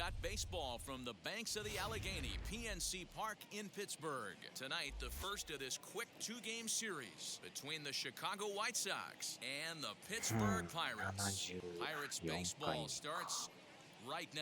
got baseball from the banks of the Allegheny, PNC Park in Pittsburgh. Tonight, the first of this quick two-game series between the Chicago White Sox and the Pittsburgh Pirates. Pirates baseball starts right now.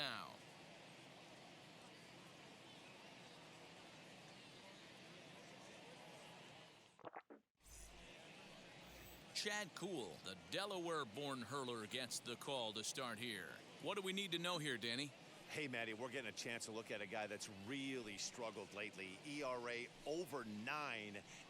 Chad Kuhl, the Delaware-born hurler, gets the call to start here. What do we need to know here, Danny? Hey, Matty, we're getting a chance to look at a guy that's really struggled lately. ERA over 9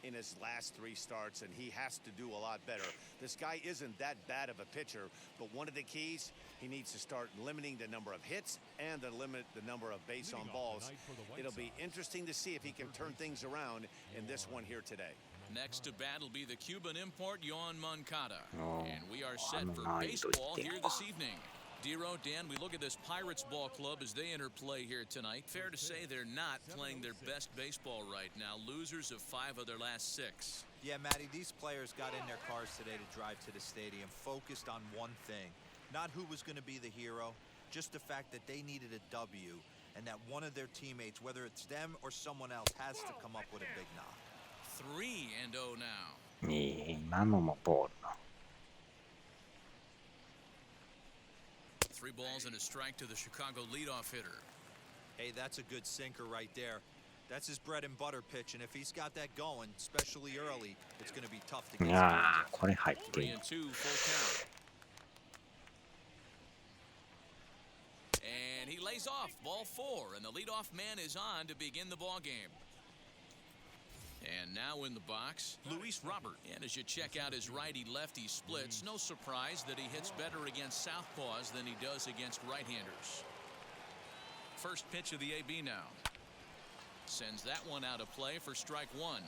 in his last 3 starts, and he has to do a lot better. This guy isn't that bad of a pitcher, but one of the keys, he needs to start limiting the number of hits and to limit the number of base on balls. It'll be interesting to see if he can turn things around in this one here today. Next to bat will be the Cuban import, Yoan Moncada. And we are set for baseball here this evening. Dero, Dan, we look at this Pirates ball club as they enter play here tonight. Fair to say they're not playing their best baseball right now. Losers of 5 of their last 6. Yeah, Matty, these players got in their cars today to drive to the stadium, focused on one thing. Not who was going to be the hero, just the fact that they needed a W, and that one of their teammates, whether it's them or someone else, has to come up with a big knock. 3-0 now. 今のもボールだ。 3 balls and a strike to the Chicago leadoff hitter. Hey, that's a good sinker right there. That's his bread and butter pitch, and if he's got that going, especially early, it's going to be tough to get. これ入っていい。 3-2 full count. And he lays off ball 4, and the leadoff man is on to begin the ball game. And now in the box, Luis Robert. And as you check out his righty-lefty splits, no surprise that he hits better against southpaws than he does against right-handers. First pitch of the AB now. Sends that one out of play for strike 1.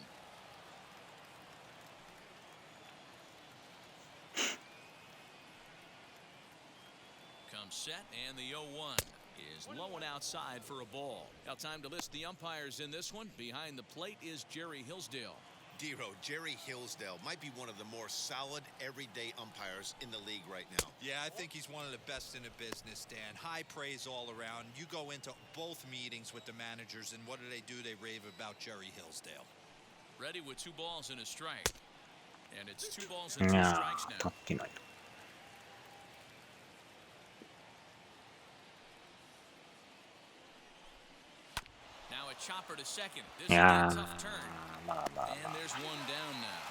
Comes set, and the 0-1. Is low and outside for a ball. Now time to list the umpires in this one. Behind the plate is Jerry Hillsdale. Dero, Jerry Hillsdale might be one of the more solid everyday umpires in the league right now. Yeah, I think he's one of the best in the business, Dan. High praise all around. You go into both meetings with the managers, and what do? They rave about Jerry Hillsdale. Ready with 2 balls and a strike. And it's 2 balls and 2 strikes now. Now a chopper to second. This is a tough turn. And there's 1 down now.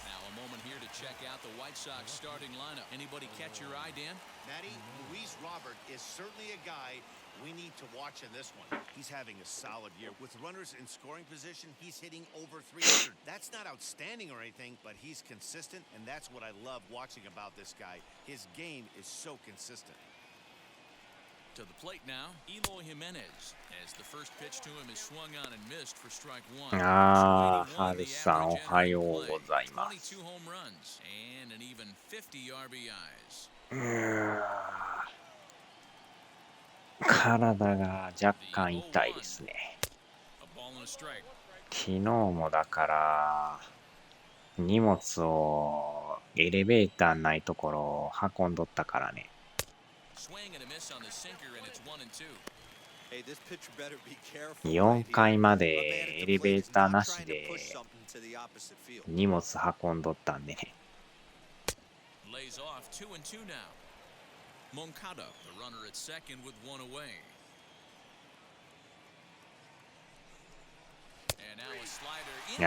Now a moment here to check out the White Sox starting lineup. Anybody catch your eye, Dan? Matty, Luis Robert is certainly a guy we need to watch in this one. He's having a solid year. With runners in scoring position, he's hitting over 300. That's not outstanding or anything, but he's consistent, and that's what I love watching about this guy. His game is so consistent. To the plate now, Eloy Jimenez, as the first pitch to him is swung on and missed for strike 1. ハルさんおはようございます。 22 home runs and an even 50 RBIs. 体が若干痛いですね。 A ball and a strike. 昨日もだから荷物をエレベーターないところを運んどったからね。 Swing and a miss on the sinker, and it's 1-2. Hey, this pitcher better be careful. 4階までエレベーターなしで荷物運んどったんでね。 Lays off 2-2 now. Moncada, the runner at second with 1 away. And now a slider in for a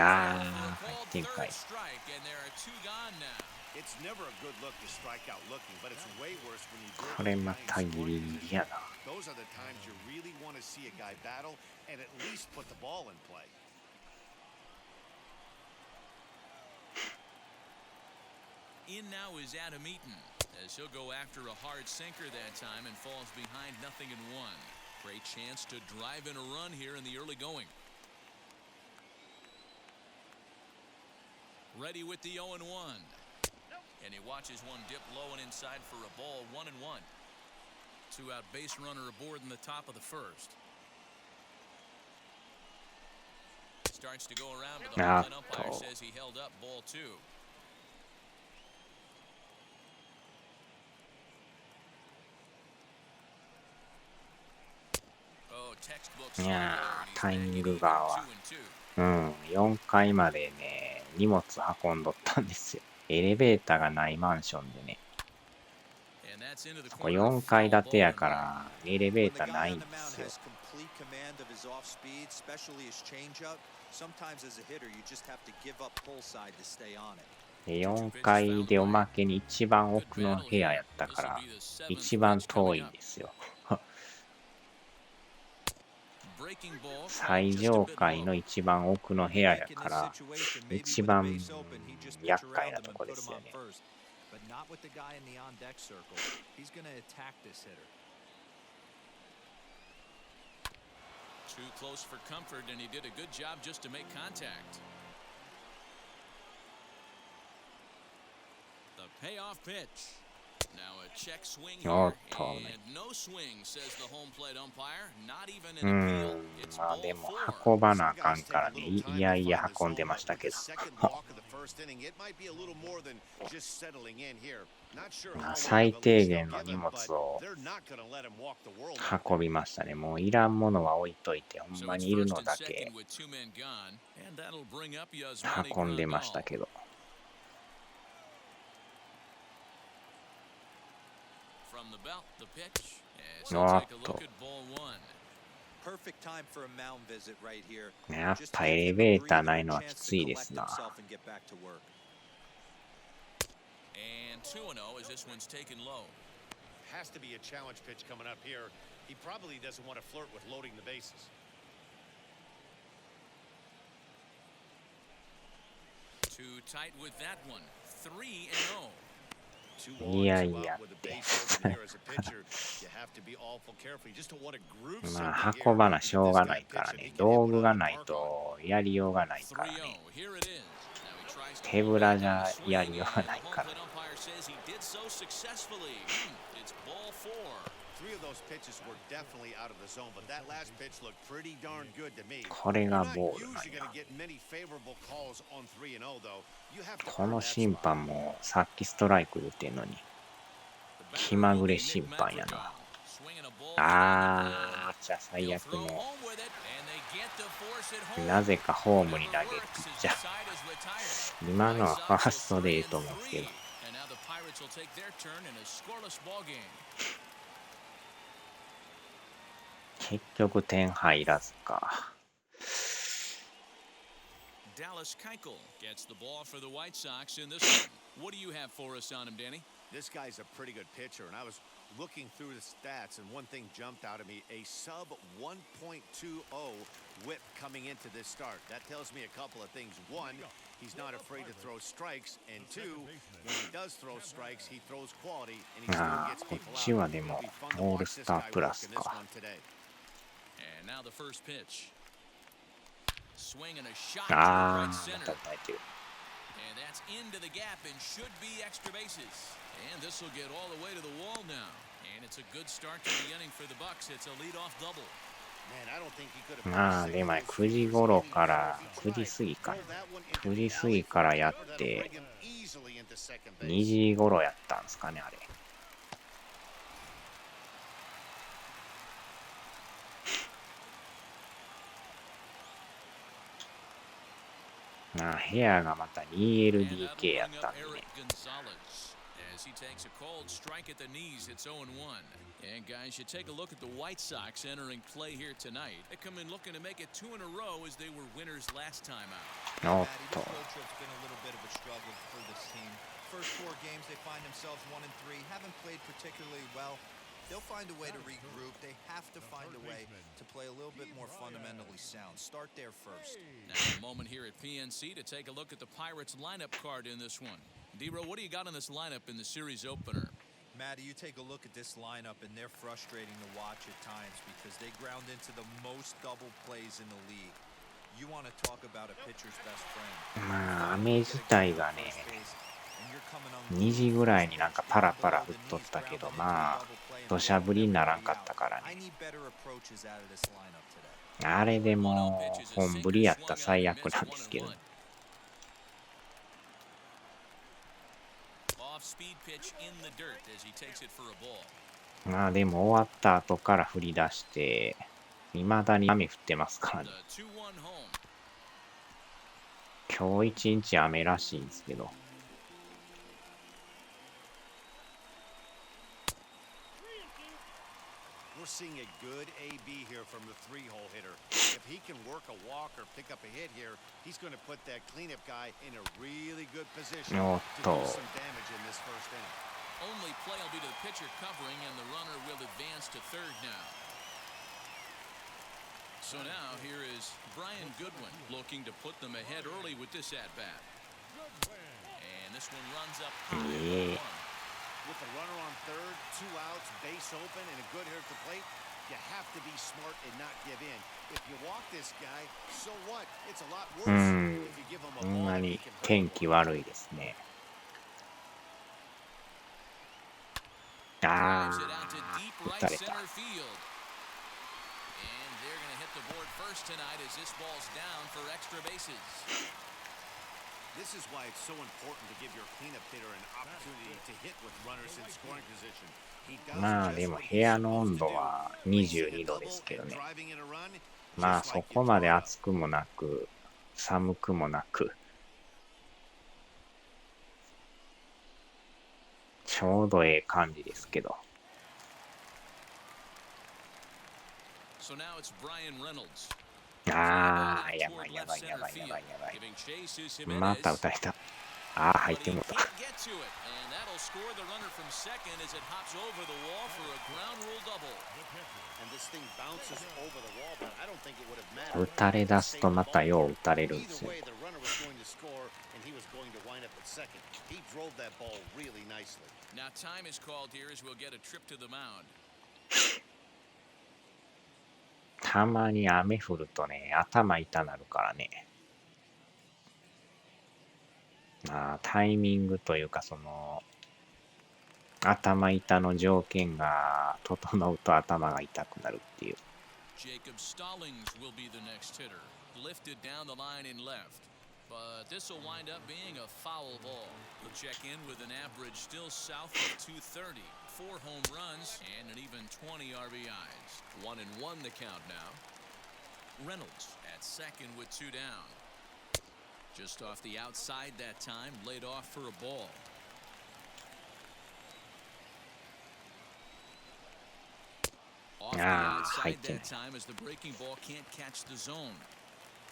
called third strike, and there are 2 gone now. It's never a good look to strike out looking, but it's way worse when you do it. これまたギリギリやな。 Those are the times you really want to see a guy battle and at least put the ball in play. In now is Adam Eaton, as he'll go after a hard sinker that time and falls behind 0-1. Great chance to drive in a run here in the early going. Ready with the 0-1. And he watches one dip low and inside for a ball. 1-1. 2 out base runner aboard in the top of the first. Starts to go around, but the umpire says he held up ball 2. いやー、タイミングがは、4階までね、荷物運んどったんですよ。エレベーターがないマンションでね。そこ4階建てやから、エレベーターないんですよ。で4階でおまけに一番奥の部屋やったから、一番遠いんですよ。最上階の一番奥の部屋やから、一番厄介なとこですよね。Too close for comfort, and he did a good job just to make contact. The payoff pitch. Now a check swing here, and no swing, says the home plate umpire. Not even an appeal. It's まあ ball でも four. 運ばなあかんからね、いやいや運んでましたけど。最低限の荷物を運びましたね。もういらんものは置いといて、ほんまにいるのだけ運んでましたけど。おっと。やっぱエレベーターないのはきついですな。And 2-0 as this one's taken low. Has to be a challenge pitch coming up here. He probably doesn't want to flirt with loading the bases. Too tight with that one. 3-0. いやいやって。まあ運ばなしょうがないからね。道具がないとやりようがないからね。手ぶらじゃやりようがないから。これがボールなんや。この審判もさっきストライク言ってんのに気まぐれ審判やな。じゃあ最悪のなぜかホームに投げるピッチャー。今のはファーストでいいと思うんですけど。結局点入らずか。Dallas Keuchel gets the ball for the White Sox in this one. What do you have for us on him, Danny? This guy's a pretty good pitcher, and I was looking through the stats, and one thing jumped out at me: a sub 1.20 whip coming into this start. That tells me a couple of things. One, he's not afraid to throw strikes, and two, when he does throw strikes, he throws quality, and he still gets people out. こっちはでもオールスタープラスか。And now the first pitch. Swing and a shot to right center. And that's into the gap and should be extra bases. And this will get all the way to the wall now. And it's a good start to the inning for the Bucks. It's a leadoff double. まあでも9時頃から9時過ぎか9時過ぎからやって2時頃やったんですかねあれ。部屋がまた 2LDK やったんでね。He takes a cold strike at the knees. It's 0-1. And guys, you take a look at the White Sox entering play here tonight. They come in looking to make it 2 in a row as they were winners last time out. おっと。 First 4 games they find themselves 1-3. Haven't played particularly well. They'll find a way to regroup. They have to find a way to play a little bit more fundamentally sound. Start there first. Now a moment here at PNC to take a look at the Pirates lineup card in this one. D-Row, what do you got on this lineup in the series opener? Matty, you take a look at this lineup, and they're frustrating to watch at times because they ground into the most double plays in the league. You want to talk about a pitcher's best friend. まあ雨自体がね2時ぐらいになんかパラパラ降っとったけど、まあ土砂降りにならんかったからね。あれでも本降りやったら最悪なんですけど、ね。まあでも終わった後から降り出して未だに雨降ってますからね。今日一日雨らしいんですけど。We're seeing a good AB here from the three-hole hitter. If he can work a walk or pick up a hit here, he's going to put that cleanup guy in a really good position to do some damage in this first inning. Only play will be to the pitcher covering, and the runner will advance to third now. So now here is Brian Goodwin looking to put them ahead early with this at-bat. And this one runs up high. With the runner on third, 2 outs, base open, and a good hitter at the plate, you have to be smart and not give in. If you walk this guy, so what? It's a lot worse if you give him a ball. ほんまに天気悪いですね。ああ、打たれた。This is why it's so important to give your cleanup hitter an opportunity to hit with runners in scoring position. まあでも部屋の温度は22度ですけどね。まあそこまで暑くもなく寒くもなくちょうどええ感じですけど。ああ、やばい。また打たれた。ああ、入ってもうた。打たれ出すとまたよう打たれるんですよ。たまに雨降るとね、頭痛なるからね。タイミングというか、その、頭痛の条件が整うと頭が痛くなるっていう。But this will wind up being a foul ball. He'll check in with an average still south of 230, 4 home runs, and an even 20 RBIs. 1-1 the count now. Reynolds at second with 2 down. Just off the outside that time, laid off for a ball. Off the outside that time as the breaking ball can't catch the zone.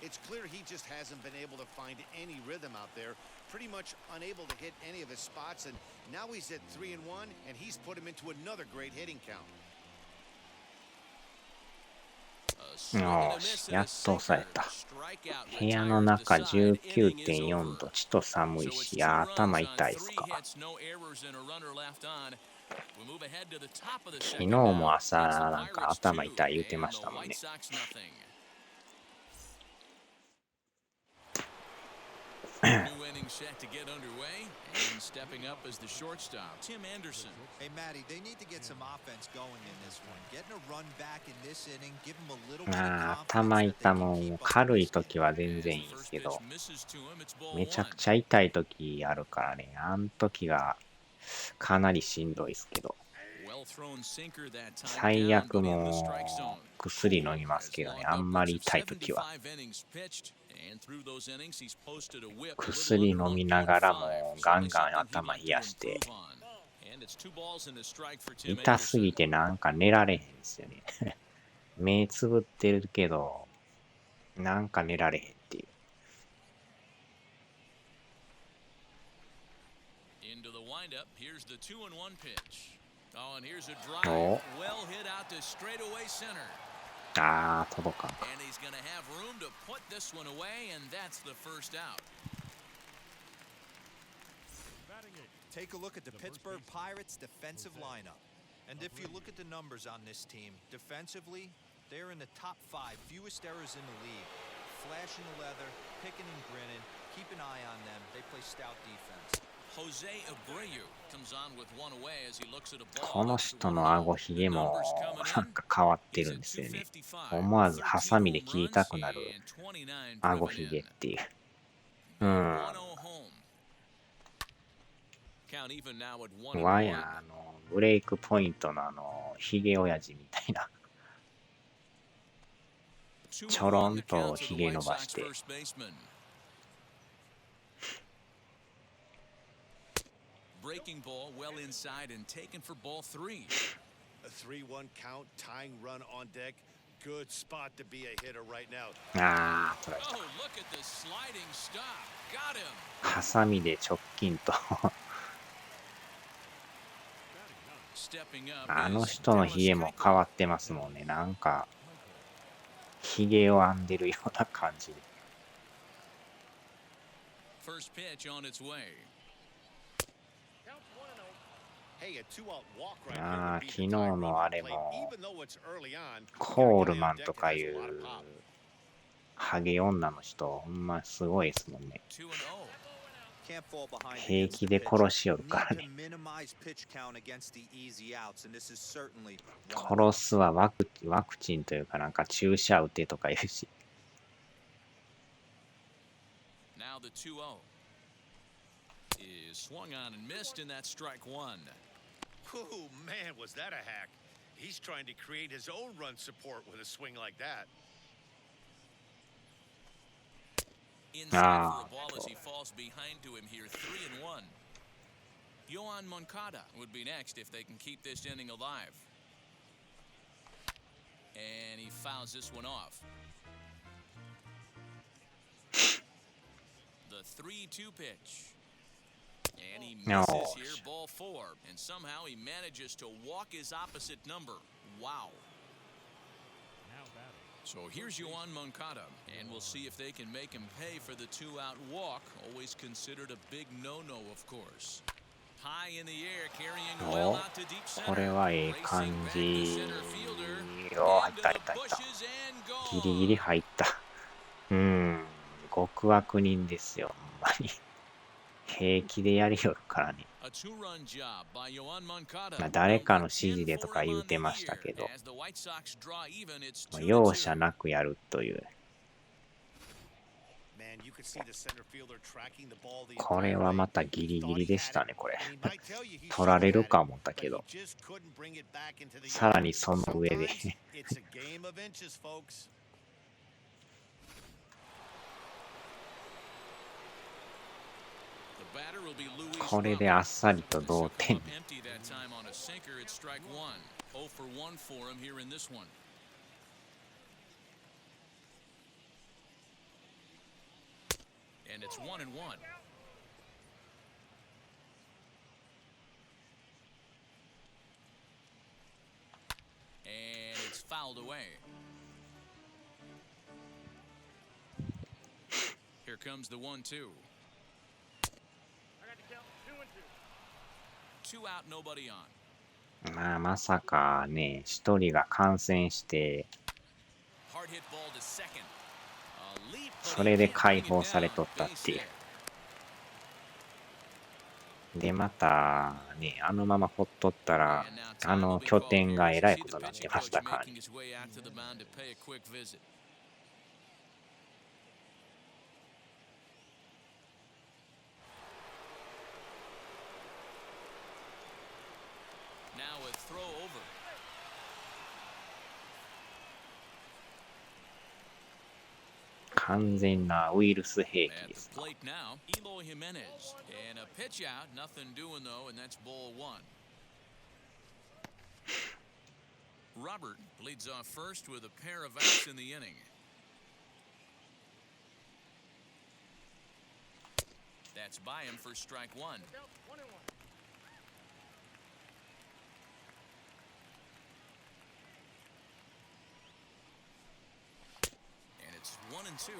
It's clear he just hasn't been able to find any rhythm out there. Pretty much unable to hit any of his spots, and now he's at 3-1, and he's put him into another great hitting count. よし、やっと抑えた。部屋の中 19.4 度、ちと寒いし、頭痛いっすか。昨日も朝なんか頭痛い言うてましたもんね。New inning set to get underway, and stepping up as the shortstop, Tim Anderson. Hey, Matty, they need to get some offense going in this one. Getting a run back in this inning, give them a little bit of 頭痛も軽い時は全然いいですけど、めちゃくちゃ痛い時あるからね、あん時がかなりしんどいですけど、最悪もう薬飲みますけどね、あんまり痛い時は。薬飲みながらもガンガン頭冷やして痛すぎてなんか寝られへんですよね目つぶってるけどなんか寝られへんっていう。お届かんか。Take a look at the Pittsburgh Pirates defensive lineup. And if you look at the numbers on this team, defensively, they're in the top 5 fewest errors in the league. Flashing the leather, picking and grinning, keep an eye on them. They play stout defense. この人の顎ひげもなんか変わってるんですよね。思わずハサミで切りたくなる顎ひげっていう。ブレイクポイントのひげ親父みたいな。ちょろんとひげ伸ばして。Breaking ball well inside and taken for ball 3. A 3-1 count, tying run on deck. Good spot to be a hitter right now. ああ、取られた。Oh, look at the sliding stop. Got him. ハサミで直近と。あの人のひげも変わってますもんね。なんか、ひげを編んでるような感じで。First pitch on its way. ああ、昨日のあれも、コールマンとかいうハゲ女の人、ほんますごいですもんね。平気で殺しよるからね。殺すはワクチンというかなんか注射打てとか言うし。Now the 2-0 is swung on and missed in that strike 1. Oh man, was that a hack? He's trying to create his own run support with a swing like that. Inside for a ball as he falls behind to him here, 3-1. ONE MLB would be next if they can keep this inning alive. And he fouls this one off. The 3-2 pitch. And he misses here, ball 4. And somehow he manages to walk his opposite number. Wow. So here's ONE MLB, and we'll see if they can make him pay for the 2-out walk. Always considered a big no-no, of course. High in the air, carrying well out to deep center. これはええ感じ。お、入った入った入った。ギリギリ入った。極悪人ですよ、ほんまに。平気でやりよるからね。誰かの指示でとか言うてましたけど、容赦なくやるという。これはまたギリギリでしたね、これ。取られるか思ったけど、さらにその上で。これであっさりと同点。And it's 1-1. And it's fouled away. Here comes the 1-2. 2 out, nobody on. まあまさかね、一人が感染して、それで解放されとったっていう。で、またね、あのままほっとったら、あの拠点がえらいことになってましたからね。Now a throw over. 完全なウイルス兵器です。Robert leads off first with a pair of outs in the inning. That's by him for strike 1. It's 1-2.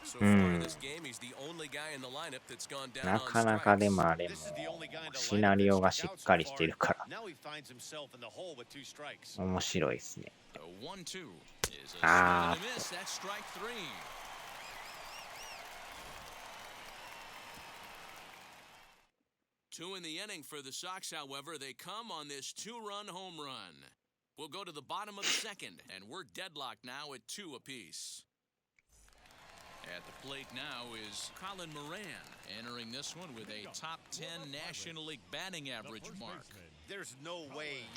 So far in this game, he's the only guy in the lineup that's gone down な on かなかで strikes. もあれもシナリオがしっかりしてるから面白いですね。The 1-2 is a swing あ and a miss. That's strike 3. Two in the inning for the Sox, however, they come on this 2-run home run. We'll go to the bottom of the second, and we're deadlocked now at 2 apiece. At the plate now is Colin Moran, entering this one with a top 10 National League batting average mark.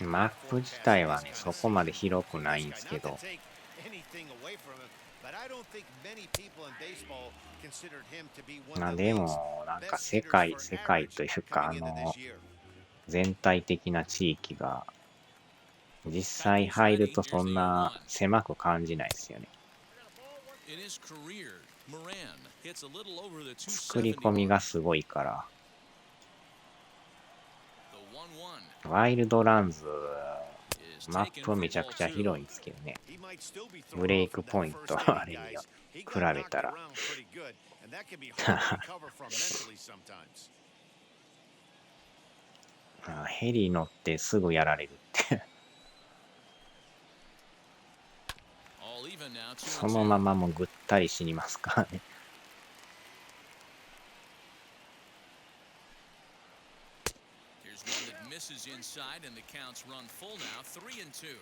マップ自体はね、そこまで広くないんですけど、anything away from him, but I don't think many people in baseball considered him to be one まあ of the で league's も、なんか best 世 hitters 界 for 世界 average というか、 coming into this year. 全体的な地域が、実際入るとそんな狭く感じないですよね。In his career, Moran hits a little over the 作り 270 込み mark. がすごいから、The 1-1ワイルドランズ、 is マッ taken プ for めちゃく ball ちゃ 2. 広いんですけどね。 He might still be ブ thrown レ off イク from that ポイン first ト inning, あれに guys. He 比 got べ knocked たら、 around pretty good, and that can be hard to recover from mentally sometimes. ヘリ乗ってすぐやられるって。All even now, そ 2-2. のままもうぐったり死にますからね。Here's one that misses inside, and the counts run full now, 3-2.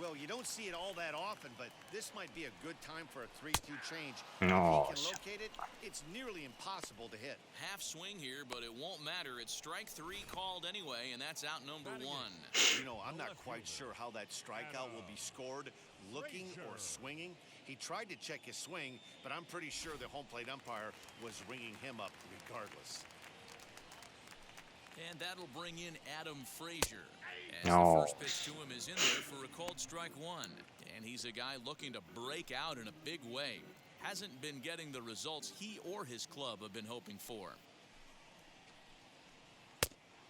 Well, you don't see it all that often, but this might be a good time for a 3-2 change. No. If he can locate it, it's nearly impossible to hit. Half swing here, but it won't matter. It's strike 3 called anyway, and that's out number 1. You know, I'm not quite sure how that strikeout will be scored, looking or swinging. He tried to check his swing, but I'm pretty sure the home plate umpire was ringing him up regardless. And that'll bring in Adam Frazier. As No. the first pitch to him is in there for a called strike 1. And he's a guy looking to break out in a big way. Hasn't been getting the results he or his club have been hoping for.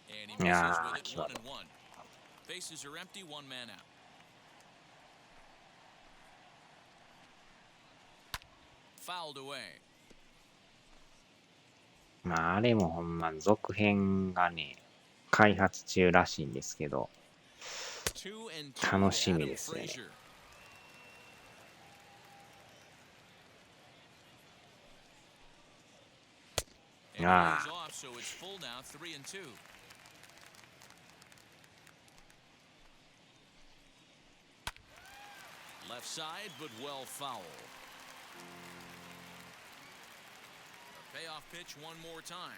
And he misses with it 1-1. Bases are empty, 1 man out. Fouled away. まああれもほんま続編がね、開発中らしいんですけど、 2-2楽しみ Adam ですよね。 Frazier. And he Ah. lays off, so it's full now, 3-2. Left side, but well foul. A payoff pitch one more time.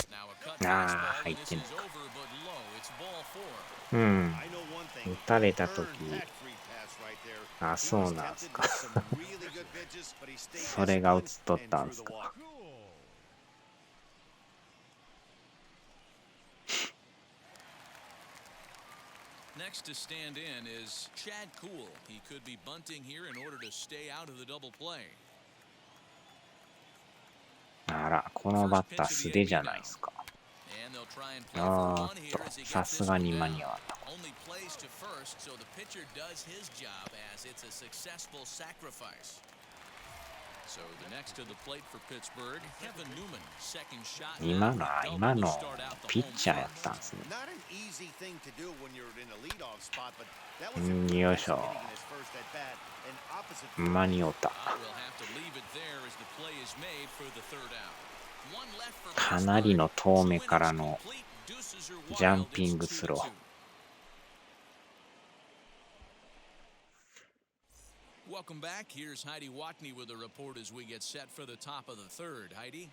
Now a cut fastball, and this is over, but low. It's ball 4. うん。 I know one thing. 打たれた Earned 時、 that free pass right there. あ、 He そう was なんす tempted か。 with some really good pitches, but he stayed それが映っ disciplined とっ and たん drew す the か。 walk. Next to stand in is Chad Kuhl. He could be bunting here in order to stay out of the double play. あら、このバッター素手じゃないですか。 And they'll try and play あ for ー one っ here と、 as he さ gets す this が one に間 down. に合わなかった。 Only plays to first, so the pitcher does his job as it's a successful sacrifice. So the next to the plate for Pittsburgh, Kevin Newman, second shot. 今のピッチャーやったんですね。 Not an easy thing to do when you're in a leadoff spot, but that was a good よい piece し of ょ。 hitting in his first at bat, and opposite 間に合った。 We'll have to leave it there as the play is made for the third out. One left for かなりの Pittsburgh. 遠目からの Two innings complete. Deuces are ジャン wild. ピン It's グスロ 2-2. ー。 Welcome back. Here's Heidi Watney with a report as we get set for the top of the third. Heidi?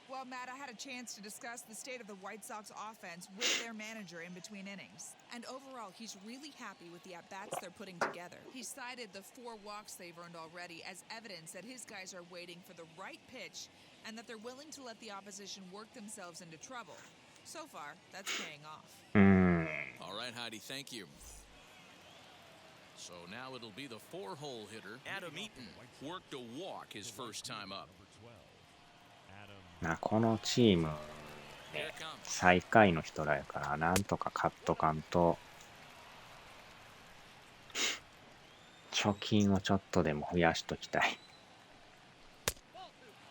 Well, Matt, I had a chance to discuss the state of the White Sox offense with their manager in between innings. And overall, he's really happy with the at-bats they're putting together. He cited the 4 walks they've earned already as evidence that his guys are waiting for the right pitch and that they're willing to let the opposition work themselves into trouble. So far, that's paying off. うーん。 All right, Heidi, thank you. So now it'll be the 4-hole hitter, Adam Eaton. Worked a walk his first time up. このチーム、ね、最下位の人らやから、なんとか勝っとかんと、貯金をちょっとでも増やしときたい。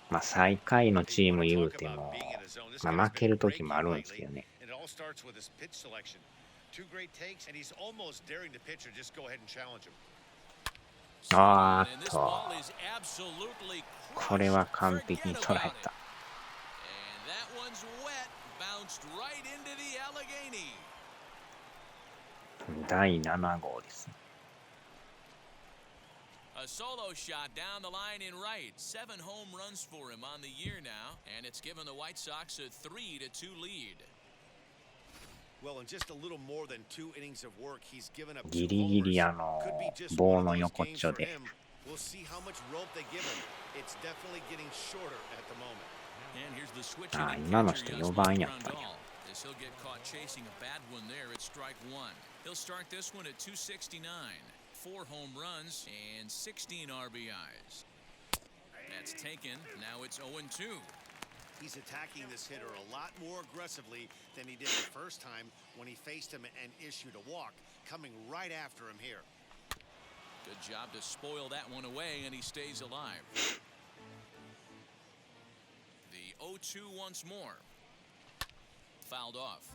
まあ、最下位のチーム言うても、まあ、負ける時もあるんですけどね。あーっと、これは完璧に捉えた。第7号ですね。A solo shot down the line in right. 7 home runs for him on the year now, and it's given the White Sox a 3-2 lead. ギリギリ棒の横っちょで。あ、今の人4番やったんや。He'll get caught chasing a bad one there at strike one. He'll start this one at 269. 4 home runs and 16 RBIs. That's taken. Now it's 0-2. He's attacking this hitter a lot more aggressively than he did the first time when he faced him and issued a walk, coming right after him here. Good job to spoil that one away, and he stays alive. The 0-2 once more. Fouled off.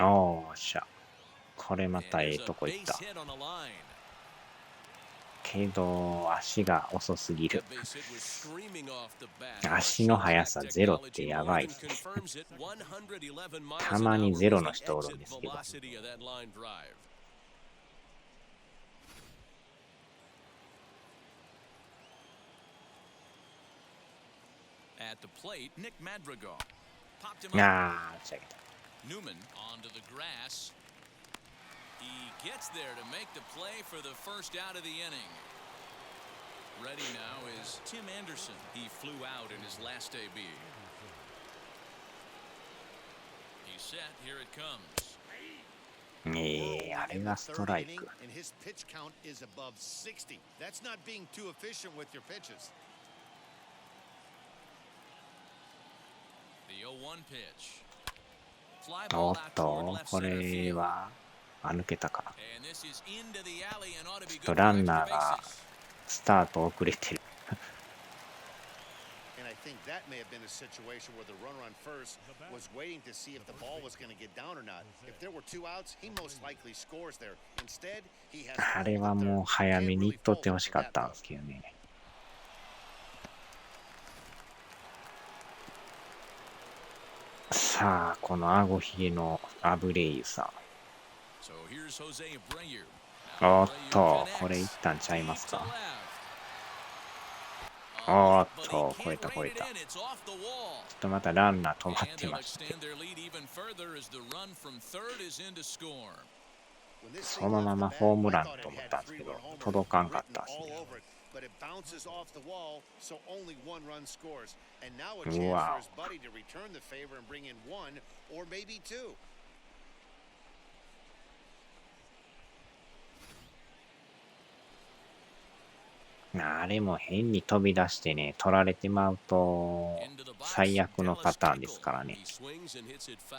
おーしゃ。これまたええとこ行った。けど足が遅すぎる。足の速さゼロってやばい。たまにゼロの人おるんですけど。At the plate, Nick Madrigal popped him up. Newman onto the grass. He gets there to make the play for the first out of the inning. Ready now is Tim Anderson. He flew out in his last AB. He's set. Here it comes. あれがストライク。And his pitch count is above 60. That's not being too efficient with your pitches. The 0-1 pitch. おっと、これは抜けたか。ちょっとランナーがスタート遅れてる。And I think that may have been a situation where the runner on first was waiting to see if the ball was going to get down or not. If there were 2 outs, he most likely scores there. Instead, he has あれはもう早めにいっとってほしかったんですけどね。さあ、このアゴヒゲのアブレイユさん。おっと、これいったんちゃいますか。おっと、超えた超えた。ちょっとまたランナー止まってまして。そのままホームランと思ったんですけど、届かんかったですね。but it bounces off the wall, so only 1 run scores. And now a chance for his buddy to return the favor and bring in 1 or maybe 2. あれも変に飛び出してね、取られてまうと最悪のパターンですからね。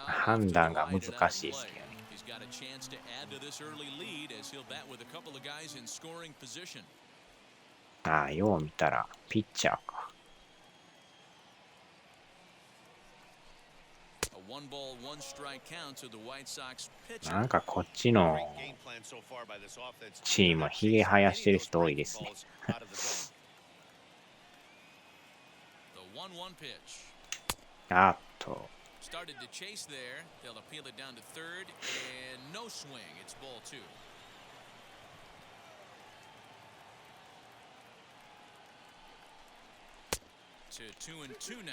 判断が難しいですけどね。ああ、よう見たらピッチャーか。なんかこっちのチームひげ生やしてる人多いですね。あっと。To 2-2 now.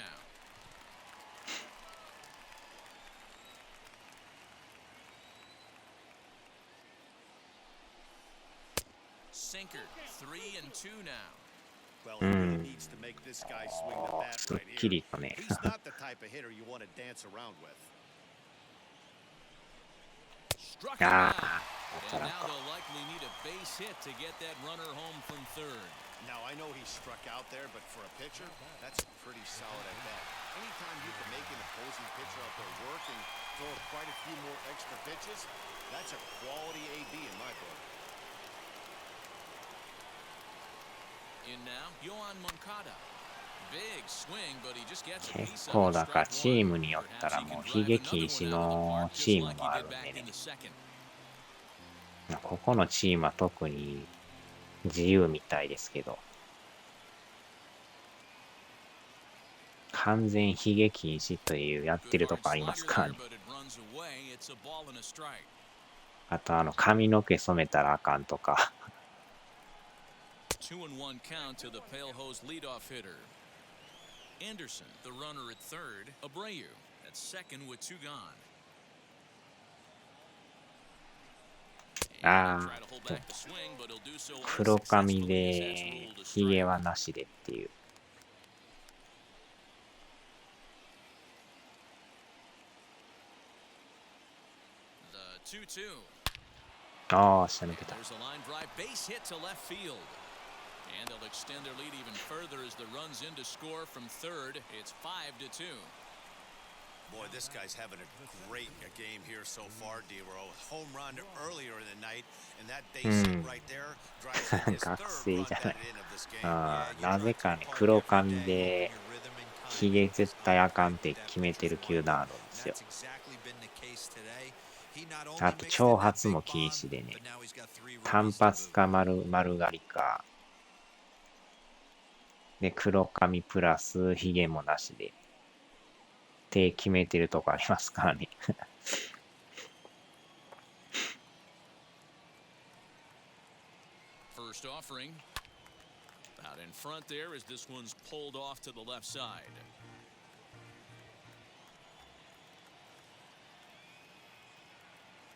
Sinker 3-2 now. Well, he really needs to make this guy swing the bat right here. He's not the type of hitter you want to dance around with. Struck him out. And now they'll likely need a base hit to get that runner home from third. Now, I know he struck out there, but for a pitcher, that's pretty solid at bat. Anytime you can make an opposing pitcher out there work and throw quite a few more extra pitches, that's a quality AB in my book. In now, Yohan Moncada. Big swing, but he just gets a 結 piece of 構 it. だからチームによったらもう悲劇石のチームもあるんでね。ここのチームは特に自由みたいですけど、完全悲劇石というやってるとこありますからね。あと髪の毛染めたらあかんとか2-1 count to the Pale Hose leadoff hitter. Anderson, the runner at third. Abreu at second with 2 gone. 黒髪でヒゲはなしでっていう。ああ、下抜けた。And they'll extend their lead even further as the runs in to score from third. It's 5-2. Boy, this guy's having a great game here so far, D-Row. Home run earlier in the night, and that base hit right there drives in his third run batted in of this game. なぜかね、黒髪でヒゲ絶対あかんって決めてる球団あるんですよ。あと長髪も禁止でね、単発か丸刈りかで黒髪プラスヒゲもなしでって決めてるとこありますからね。First offering out in front there as this one's pulled off to the left side.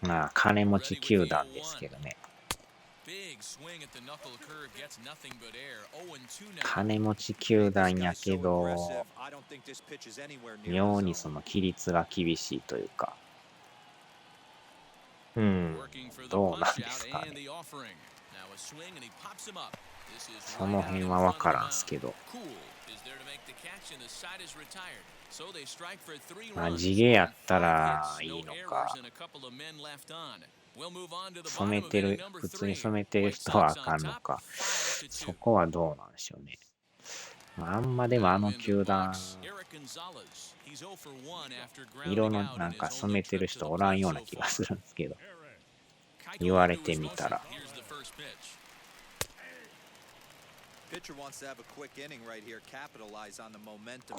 まあ金持ち球団ですけどね。金持ち球団やけど妙にその規律が厳しいというか、どうなんですかね。その辺は分からんすけど、まあ地毛やったらいいのか、染めてる、普通に染めてる人はあかんのか、そこはどうなんでしょうね。まあ、あんまでもあの球団、色のなんか染めてる人おらんような気がするんですけど、言われてみたら。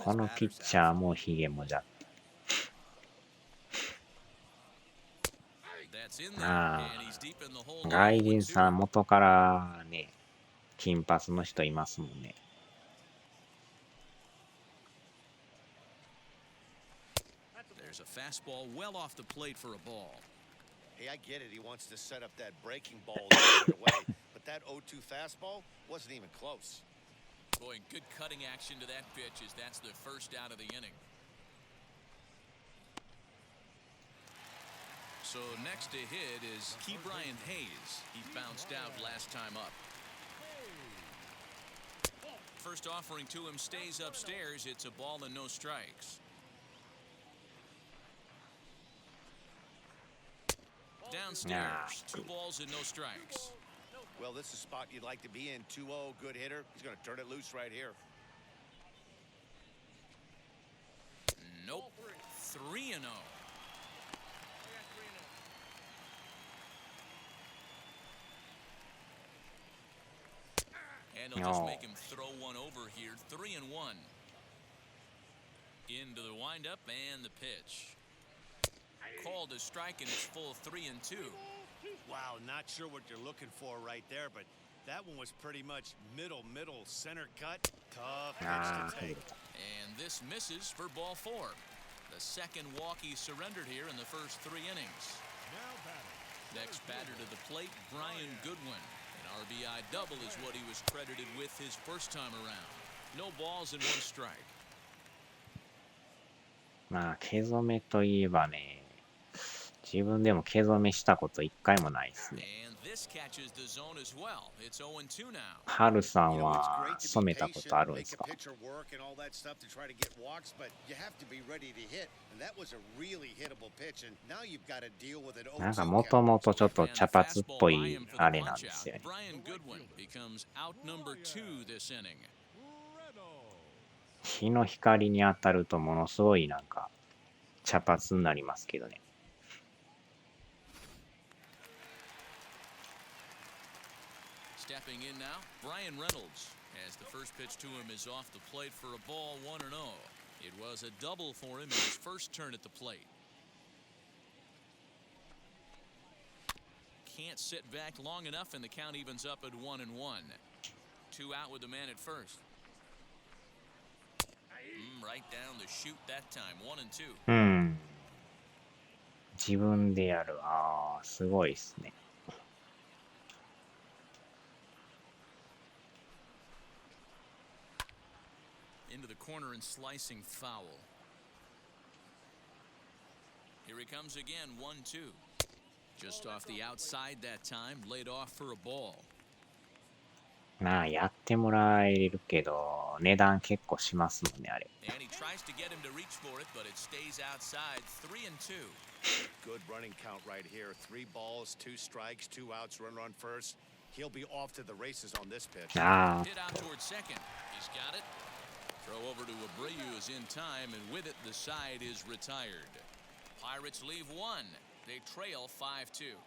このピッチャーもヒゲもじゃ。ああ、外人さん元からね、金髪の人いますもんね。There's a fastball well off the plate for a ball. Hey, I get it. He wants to set up that breaking ball right away, but that 0-2 fastball wasn't even close. Boy, good cutting action to that pitch as that's the first out of the inning. So next to hit is Ke'Bryan Hayes. He bounced out last time up. First offering to him stays upstairs. It's a ball and no strikes. Downstairs, 2 balls and no strikes. Well, this is a spot you'd like to be in. 2-0, good hitter. He's going to turn it loose right here. Nope. 3-0. And he'll just make him throw one over here. 3-1. Into the windup and the pitch. Called a strike and it's full 3-2. Wow, not sure what you're looking for right there, but that one was pretty much middle, center cut. Tough pitch to take. And this misses for ball 4. The second walk he surrendered here in the first 3 innings. Next batter to the plate, Brian Goodwin. An RBI double is what he was credited with his first time around. No balls and 1 strike. まあ毛染めといえばね、自分でも毛染めしたこと1回もないですね。ハルさんは染めたことあるんですか？なんかもともとちょっと茶髪っぽいあれなんですよね。日の光に当たるとものすごいなんか茶髪になりますけどね。Stepping in now, Brian Reynolds, as the first pitch to him is off the plate for a ball 1-0. It was a double for him in his first turn at the plate. Can't sit back long enough, and the count evens up at 1-1. 2 out with the man at first. Right down the chute that time. 1 and 2. うん。自分でやる。ああ、すごいっすね。Into the corner and slicing foul. Here he comes again. 1-2. Just off the outside that time. Laid off for a ball. まあ、やってもらえるけど、値段結構しますもんね、あれ。And he tries to get him to reach for it, but it stays outside. 3 and 2. Good running count right here. 3 balls, 2 strikes, 2 outs, runner on first. He'll be off to the races on this pitch. ああ、 Hit out towards second. He's got it. Throw over to Abreu is in time, and with it, the side is retired. Pirates leave 1. They trail 5-2.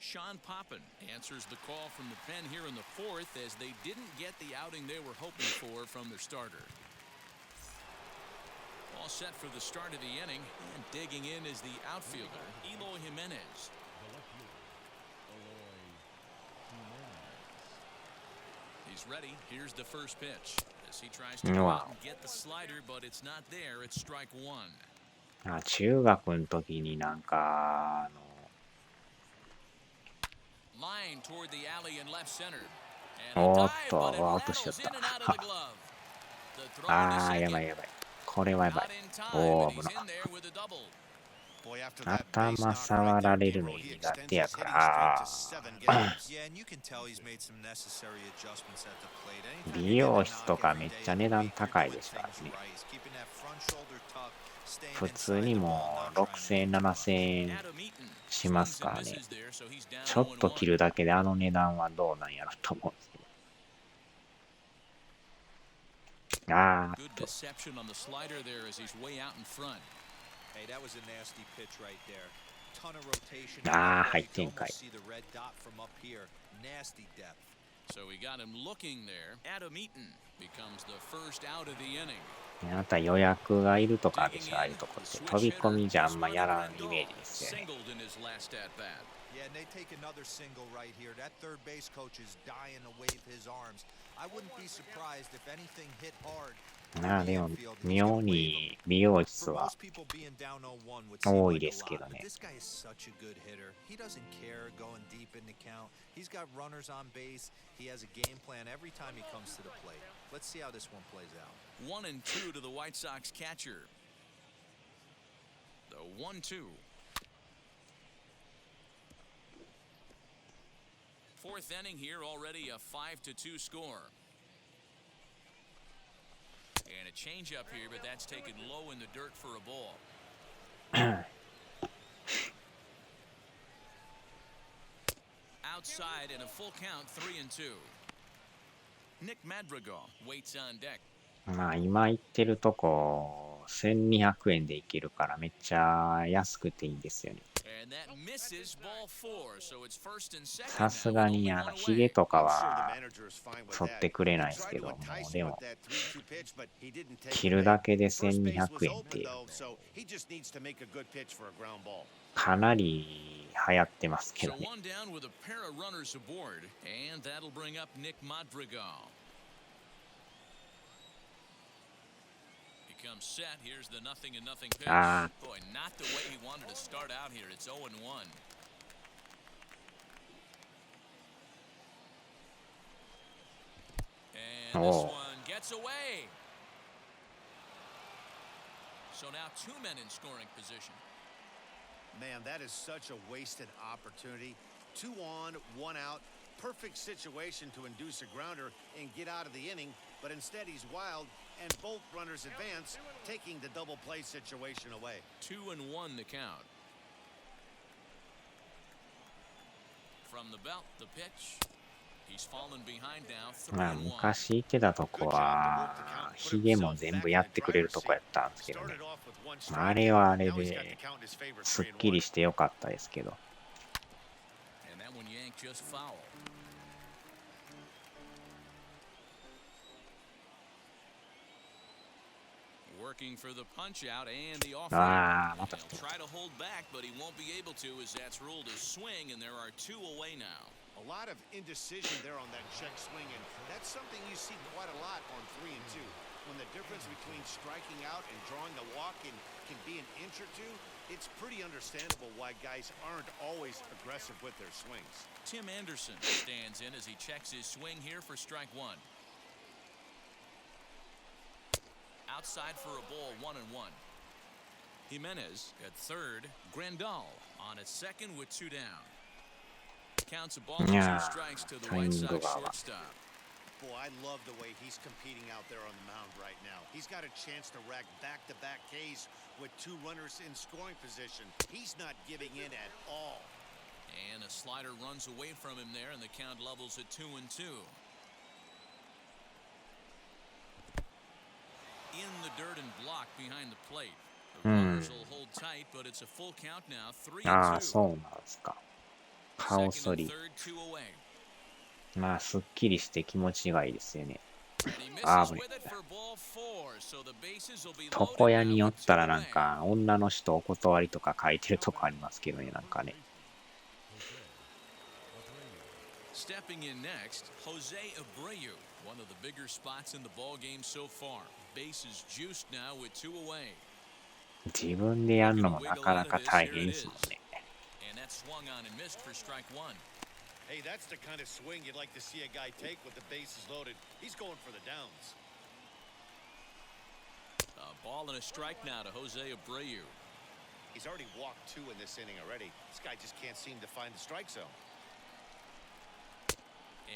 Sean Poppin answers the call from the pen here in the 4th as they didn't get the outing they were hoping for from their starter. All set for the start of the inning, and digging in is the outfielder, Eloy Jimenez. He's ready. Here's the first pitch. As he tries to go out and get the slider, but it's not there. It's strike 1. あ、中学の時になんか、Line toward the alley in left center. おーっと、アウトしちゃった。ああ、やばいやばい。これはやばい。おお、危なかった。頭触られるの苦手やから。美容室とかめっちゃ値段高いですからね。普通にもう6000円、7000円しますからね。ちょっと切るだけであの値段はどうなんやろと思うんですけど。あーっと。ああ、入ってんかい。あなた予約がいるとかあるでしょ、ああいうとこって。飛び込みじゃあんまやらんイメージですよね。Yeah, and they take another single right here. That third base coach is dying to wave his arms. I wouldn't be surprised if anything hit hard. まあでも妙に美容室は多いですけどね。This guy is such a good hitter. He doesn't care going deep in the count. He's got runners on base. He has a game plan every time he comes to the plate. Let's see how this one plays out. 1 and 2 to the White Sox catcher. The 1-2. 4th inning here, already a 5-2 score. And a changeup here, but that's taken low in the dirt for a ball. Outside in a full count, 3 and 2. Nick Madrigal waits on deck. まあ今言ってるとこ1200円でいけるからめっちゃ安くていいんですよね。さすがにヒゲとかは剃ってくれないですけども、でも切るだけで1200円ってかなり流行ってますけどね。Comes set. Here's the 0-0 pitch. Boy, not the way he wanted to start out here. It's 0-1. And this one gets away. So now 2 men in scoring position. Man, that is such a wasted opportunity. 2 on, 1 out. Perfect situation to induce a grounder and get out of the inning, but instead he's wild, and both runners advance, taking the double play situation away. 2-1 the count. From the belt, the pitch. He's fallen behind now. まあ昔行ってたとこはヒゲも全部やってくれるとこやったんですけどね。あれはあれですっきりしてよかったですけど。And that one yanked just foul. Working for the punch out and the offering. ああ、また He'll try to hold back, but he won't be able to as that's ruled a swing, and there are 2 away now. A lot of indecision there on that check swing, and that's something you see quite a lot on 3 and 2. When the difference between striking out and drawing a walk can be an inch or 2, it's pretty understandable why guys aren't always aggressive with their swings. Tim Anderson stands in as he checks his swing here for strike 1. Outside for a ball, 1-1. Jimenez at third. Grandal on at second with 2 down. Counts a ball and 2 strikes to the White Sox shortstop. Boy, I love the way he's competing out there on the mound right now. He's got a chance to rack back-to-back Ks with 2 runners in scoring position. He's not giving in at all. And a slider runs away from him there, and the count levels at 2-2. In the dirt and blocked behind the plate. The runners will hold tight, but it's a full count now, 3-2. ああ、そうなんですか。顔剃 Second り。 and third, 2 away. まあ、すっきりして気持ちがいいですよね。 And he misses ああ、危 with ね it for ball 4, so the bases will be 床 loaded 屋 now によっ with た 2 らなん away. か、女の人お断りとか書いてるとこありますけどね、なんかね。Stepping in next, Jose Abreu, one of the bigger spots in the ball game so far. Bases juiced now with 2 away. 自分でやるのもなかなか大変ですもんね。And that swung on and missed for strike 1. Hey, that's the kind of swing you'd like to see a guy take with the bases loaded. He's going for the downs. A ball and a strike now to Jose Abreu. He's already walked 2 in this inning already. This guy just can't seem to find the strike zone.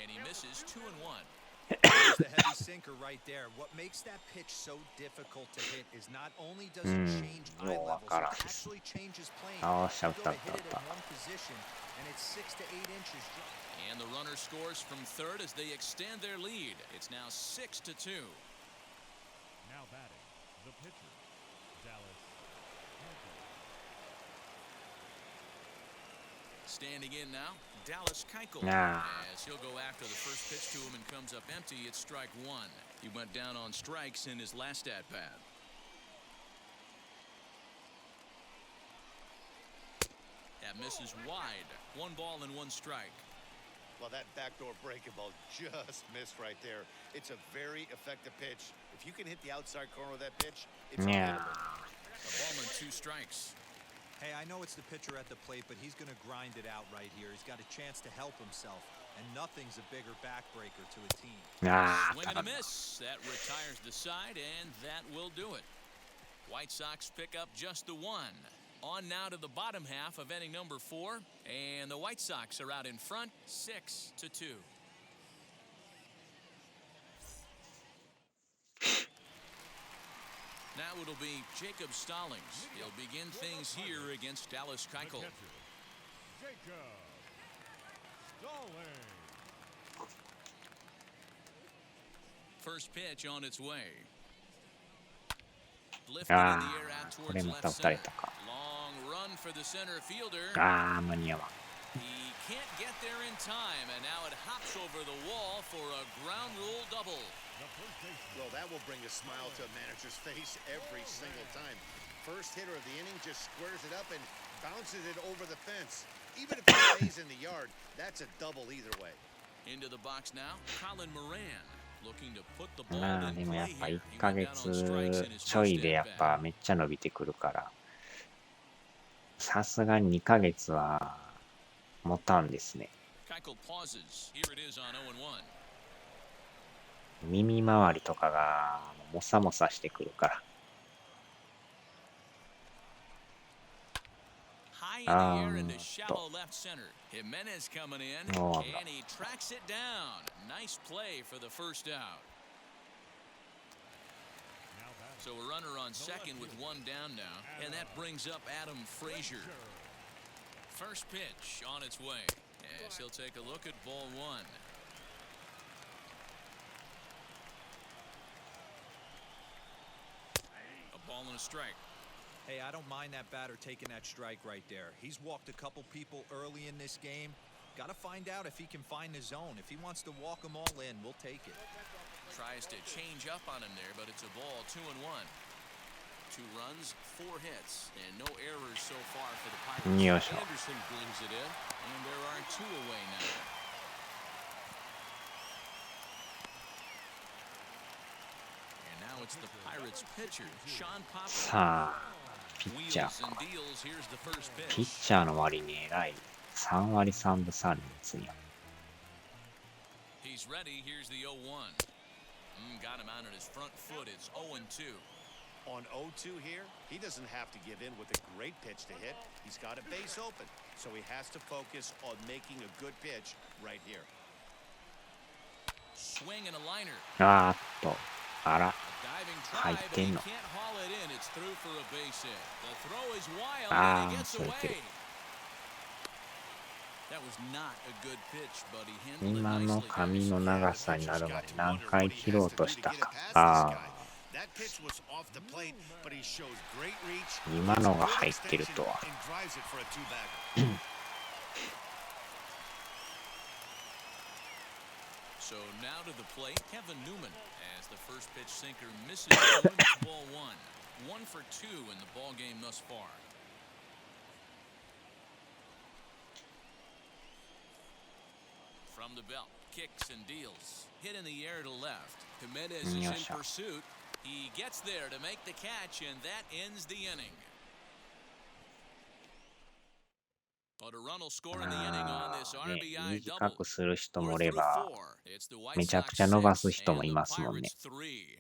And he misses 2-1. There's the heavy sinker right there. What makes that pitch so difficult to hit is not only does it change eye levels, it actually changes plane. Oh, You shout go to out, hit it in out. one position, and it's 6 to 8 inches. And the runner scores from third as they extend their lead. It's now 6-2. Now batting, the pitcher, Dallas. Standing in now, Dallas Keuchel. Ah. As he'll go after the first pitch to him and comes up empty, it's strike 1. He went down on strikes in his last at-bat. That misses wide. 1 ball and 1 strike. Well, that backdoor breaking ball just missed right there. It's a very effective pitch. If you can hit the outside corner of that pitch, it's Yeah. unhittable. A ball and 2 strikes. Hey, I know it's the pitcher at the plate, but he's going to grind it out right here. He's got a chance to help himself, and nothing's a bigger backbreaker to a team. ああ、 Swing and a miss. That retires the side, and that will do it. White Sox pick up just the 1. On now to the bottom half of inning number 4, and the White Sox are out in front, 6-2. Now it'll be Jacob Stallings. He'll begin things here against Dallas The Keuchel. catcher, Jacob Stallings. First pitch on its way. Lifted in the air out こ towards れまた left 打たれ center. たか。 Long run for the center fielder. ああ、間に合わん。 He can't get there in time, and now it hops over the wall for a ground rule double. The first baseman, Well, that will bring a smile to a manager's face every single time. First hitter of the inning just squares it up and bounces it over the fence. Even if it stays in the yard, that's a double either way. Into the box now, Colin Moran looking to put the ball まあ in でもやっ play ぱ here. 1 He ヶ went down on strikes 月 in his ちょい first でやっ at ぱ bat. めっちゃ伸びてくるから、さすがに2ヶ月は持たんですね。 Keuchel pauses. Here it is on 0-1. 耳周りとかがもさもさしてくるから。 High in the air into shallow left center. Jimenez coming in, Oh, and he tracks it down. Nice play for the first out. now batting, So a runner on second with 1 down now, and that brings up Adam Frazier. First pitch on its way. Yes, he'll take a look at ball 1. A ball and a strike. Hey, I don't mind that batter taking that strike right there. He's walked a couple people early in this game. Got to find out if he can find the zone. If he wants to walk them all in, we'll take it. Tries to change up on him there, but it's a ball, 2-1. 2 runs, 4 hits, and no errors so far for the Pirates. よいしょ。 Anderson brings it in, and there are 2 away now. And now it's the Pirates pitcher, Sean Pop. さあ、ピッチャ Wheels ー and か。 deals. Here's the first ピッ pitch. チャーの割に偉い。3割3分3厘や。 He's ready. Here's the 0-1. Got him out on his front foot. It's 0-2. On 0-2 here, he doesn't have to give in with a great pitch to hit. He's got a base open, so he has to focus on making a good pitch right here. Swing and a liner. あーっと、あら、 Diving 入 try, っ but て he んの。 can't haul it in. It's through for a base hit. The throw is wild, あ and he あ、 gets それてる。 away. That was not a good pitch, but he handled it 今の nicely. 髪の Yeah, 長 the さにな pitcher's るま got で to 何 wonder 回 what he 切ろ has う to と do し to た get it か。 past this あ guy. That pitch was off the plate, but he shows great reach. あ、今のが入ってるとは。 And drives it for a two-bagger. So now to the plate, Kevin Newman, as the first pitch sinker misses through, and it's ball 1. 1 for 2 in the ball game thus far. From the belt, kicks and deals. Hit in the air to left. Jimenez is in Yosha. pursuit. He gets there to make the catch, and that ends the inning. But a run will score in the inning on this ね、 RBI 短 double. くする人も We're おれ through ば、 4. It's the White めちゃく Sox ちゃ伸ばす 6人もい and ま the すもんね。 Pirates 3.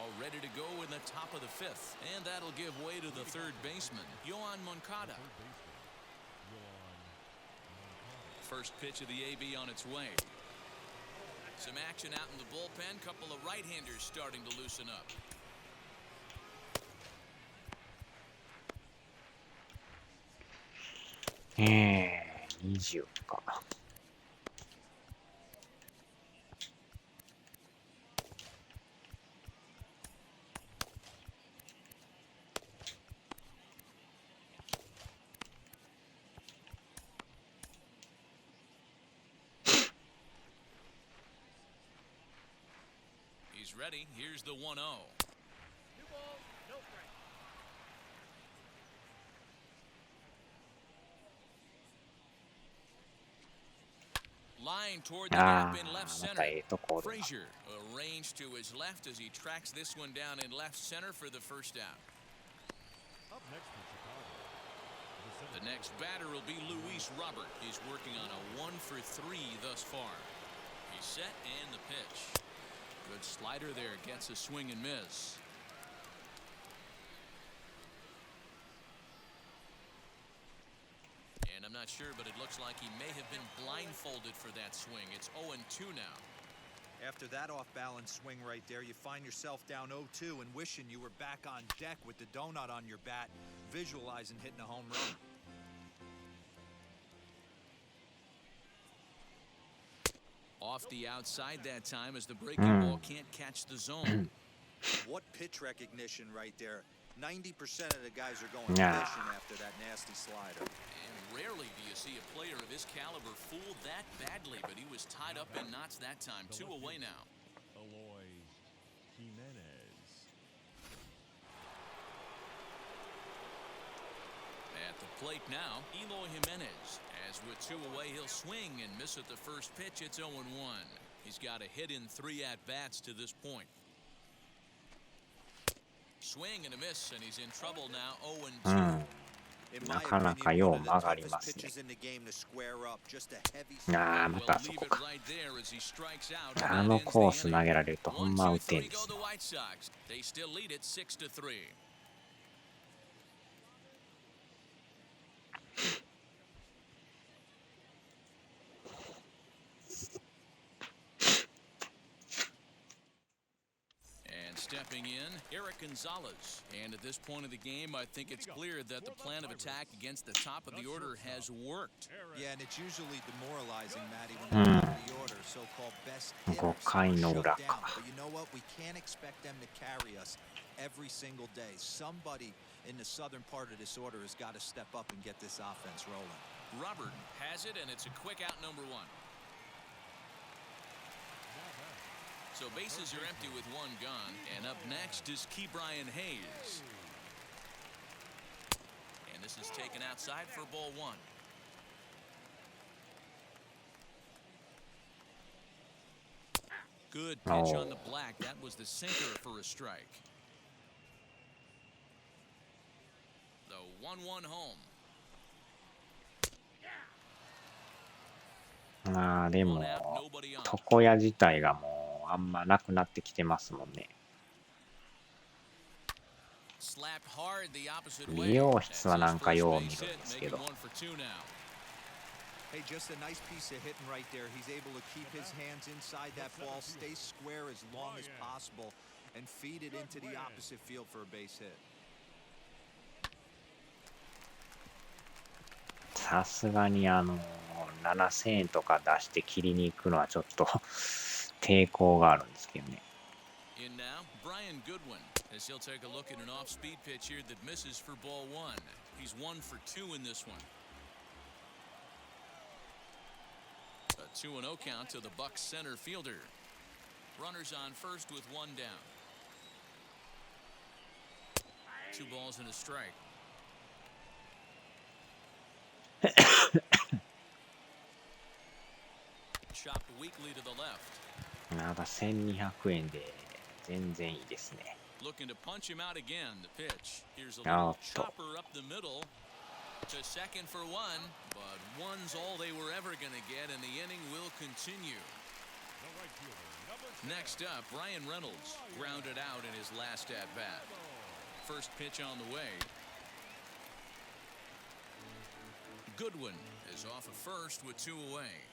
All ready to go in the top of the 5th, and that'll give way to the third baseman, Yoan Moncada. First pitch of the AB on its way. Some action out in the bullpen. Couple of right-handers starting to loosen up. 20か。He's ready. Here's the 1-0. Line toward the あ gap in left あ、また center. ところだ。 Frazier arranged to his left as he tracks this one down in left center for the first out. Up next for Chicago. The next batter will be Luis Robert. He's working on a 1 for 3 thus far. He's set and the pitch. Good slider there, gets a swing and miss. And I'm not sure, but it looks like he may have been blindfolded for that swing. It's 0-2 now. After that off-balance swing right there, you find yourself down 0-2 and wishing you were back on deck with the donut on your bat, visualizing hitting a home run. Off the outside that time as the breaking ball can't catch the zone. What pitch recognition right there. 90% of the guys are going Yeah. fishing after that nasty slider. And rarely do you see a player of his caliber fooled that badly, but he was tied up in knots that time. 2 away now. Eloy Jimenez. At the plate now, Eloy Jimenez. As with 2 away, he'll swing and miss at the first pitch. It's 0-1. He's got a hit in 3 at-bats to this point. Swing and a miss, and he's in trouble now. 0-2. In な my かな opinion, かよう one of the 曲がり toughest ますね。 pitches in the game to square up. Just a heavy ああ、ま We'll たそ leave こ it か。 right there as he strikes out, and あ that の ends コー the ス inning. 投げられるとほんま 1, 打 2, てん 3 で go す the ね。 White Sox. They still lead it 6-3. And stepping in, Eric Gonzalez. And at this point of the game, I think it's clear that the plan of attack against the top of the order has worked. Yeah, and it's usually demoralizing, Matty, when the top of the order, so-called best hitters, 5回の shut 裏 down. か。 But you know what? We can't expect them to carry us every single day. Somebody in the southern part of this order has got to step up and get this offense rolling. Robert has it, and it's a quick out number 1. So bases are empty with one gone, and up next is Ke'Bryan Hayes. And this is taken outside for ball one. Good pitch on the black. That was the sinker for a strike. The 1-1 home. まあでも床屋自体がもうあんまなくなってきてますもんね。美容室はなんかよう見るんですけど。Hey, just a nice piece of hitting right there. He's able to keep his hands inside that ball, stay square as long as possible, and feed it into the opposite field for a base hit. さすがに7000円とか出して切りに行くのはちょっと抵抗があるんですけどね。In now, Brian Goodwin, as he'll take a look at an off-speed pitch here that misses for ball one. He's 1 for 2 in this one. A 2-0 count to the Bucs center fielder. Runners on first with one down. 2 balls and a strike. Chopped weakly to the left. なんか1200円で全然いいですね。Looking to punch him out again. The pitch. Here's a little chopper up the middle. To second for one, but one's all they were ever going to get, and the inning will continue. Next up, Bryan Reynolds grounded out in his last at-bat. First pitch on the way. Goodwin is off of first with 2 away.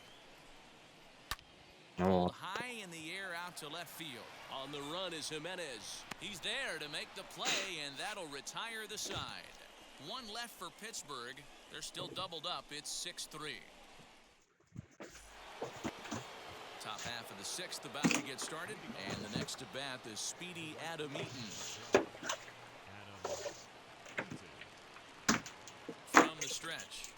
Pulled high in the air out to left field. On the run is Jimenez. He's there to make the play, and that'll retire the side. One left for Pittsburgh. They're still doubled up. It's 6-3. Top half of the sixth about to get started. And the next to bat is speedy Adam Eaton. From the stretch.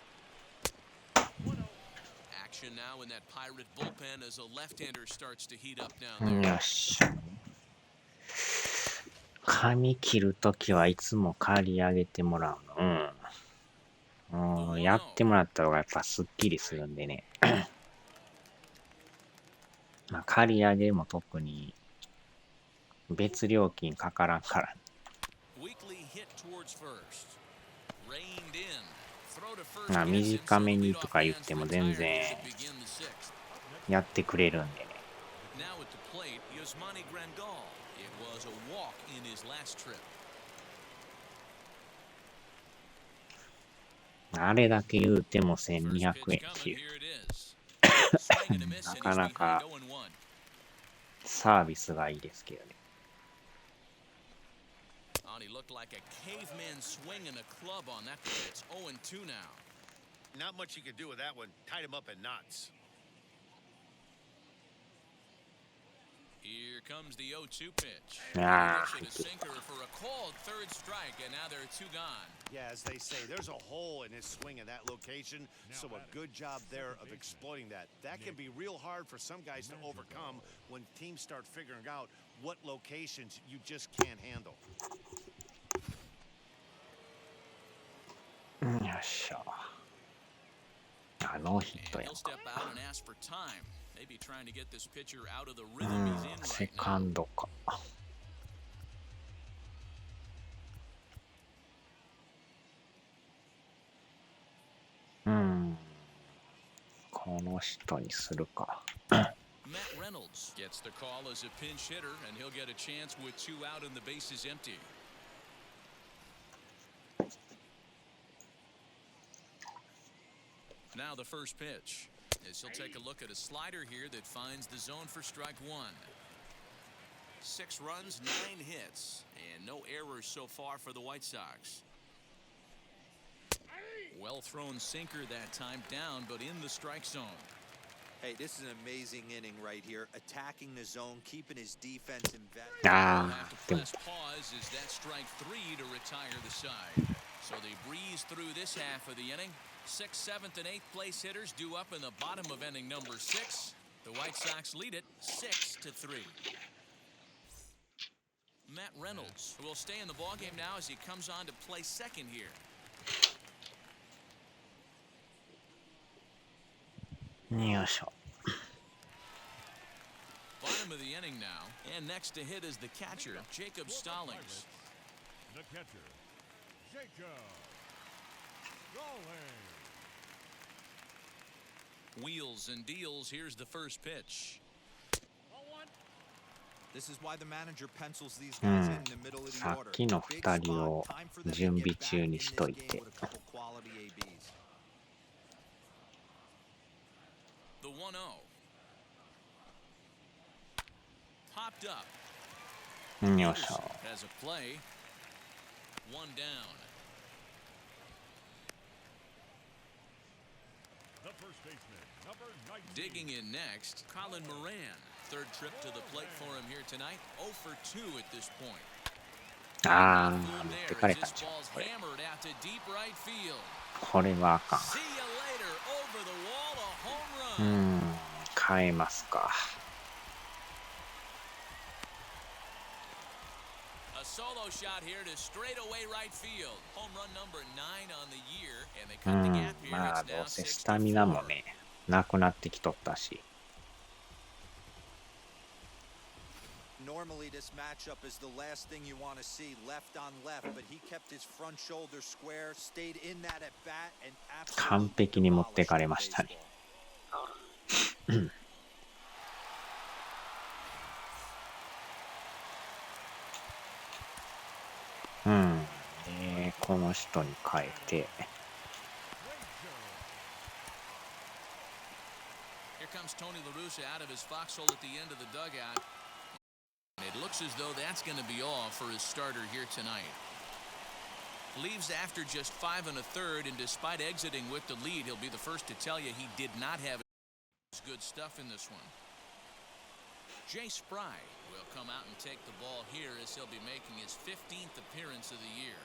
Action now in that Pirate bullpen as a left-hander starts to heat up down there. よし。髪切るときはいつも刈り上げてもらうの。やってもらった方がやっぱすっきりするんでね。まあ、刈り上げも特に別料金かからんから。まあ、短めにとか言っても全然やってくれるんでね。あれだけ言うても1200円っていうなかなかサービスがいいですけどね。He looked like a caveman swinging a club on that one. It's 0-2 now. Not much you could do with that one. Tied him up in knots. Here comes the 0-2 pitch. Ah. A sinker for a called third strike, and now there are 2 gone. Yeah, as they say, there's a hole in his swing in that location, so a good job there of exploiting that. That can be real hard for some guys to overcome when teams start figuring out what locations you just can't handle. よっしゃ。ノーヒットやんか。セカンドか。この人にするか。Matt Reynolds gets the call as a pinch hitter, and he'll get a chance with 2 out and the bases empty. Now the first pitch. As he'll take a look at a slider here that finds the zone for strike 1. 6 runs, 9 hits, and no errors so far for the White Sox. Well thrown sinker that time down, but in the strike zone. Hey, this is an amazing inning right here. Attacking the zone, keeping his defense invested. Pause is that strike 3 to retire the side. So they breeze through this half of the inning. 6th, 7th, and 8th place hitters due up in the bottom of inning number 6. The White Sox lead it 6-3. Matt Reynolds, who will stay in the ballgame now as he comes on to play second here. Bottom of the inning now, and next to hit is the catcher, Jacob Stallings. The catcher, Jacob Stallings. Wheels and deals. Here's the first pitch. This is why the manager pencils these guys in the middle of the さ order. っきの Big 2人 spot, を time for them to 準備 get 中 back に in し this とい game て with a couple quality ABs. The 1-0. Popped up. よいし Peterson ょ has a play. One down. The first baseman, number 19. Digging in next, Colin Moran. Third trip to the plate for him here tonight. 0 for 2 at this point. あ Not ー fooled 持って there かれ as たん this ちゃう ball's これ hammered out to deep right field. これはあか See you later. Over the wall, a ん home run. 変えますか A solo shot here to straightaway right field. Home run number 9 on the year, and they cut the gap here. まあ It's ど now うせ 6スタミナも to 4. ねなくなってきとったし Normally, this matchup is the last thing you want to see, left on left, but he kept his front shoulder square, stayed in that at bat, and 完 absolutely 璧に持って demolished かれ the ましたね baseball. でこの人に変えて Here comes Tony La Russa out of his foxhole at the end of the dugout. It looks as though that's going to be all for his starter here tonight. Leaves after just 5 1/3, and despite exiting with the lead, he'll be the first to tell you he did not have good stuff in this one. Jay Spry will come out and take the ball here as he'll be making his 15th appearance of the year.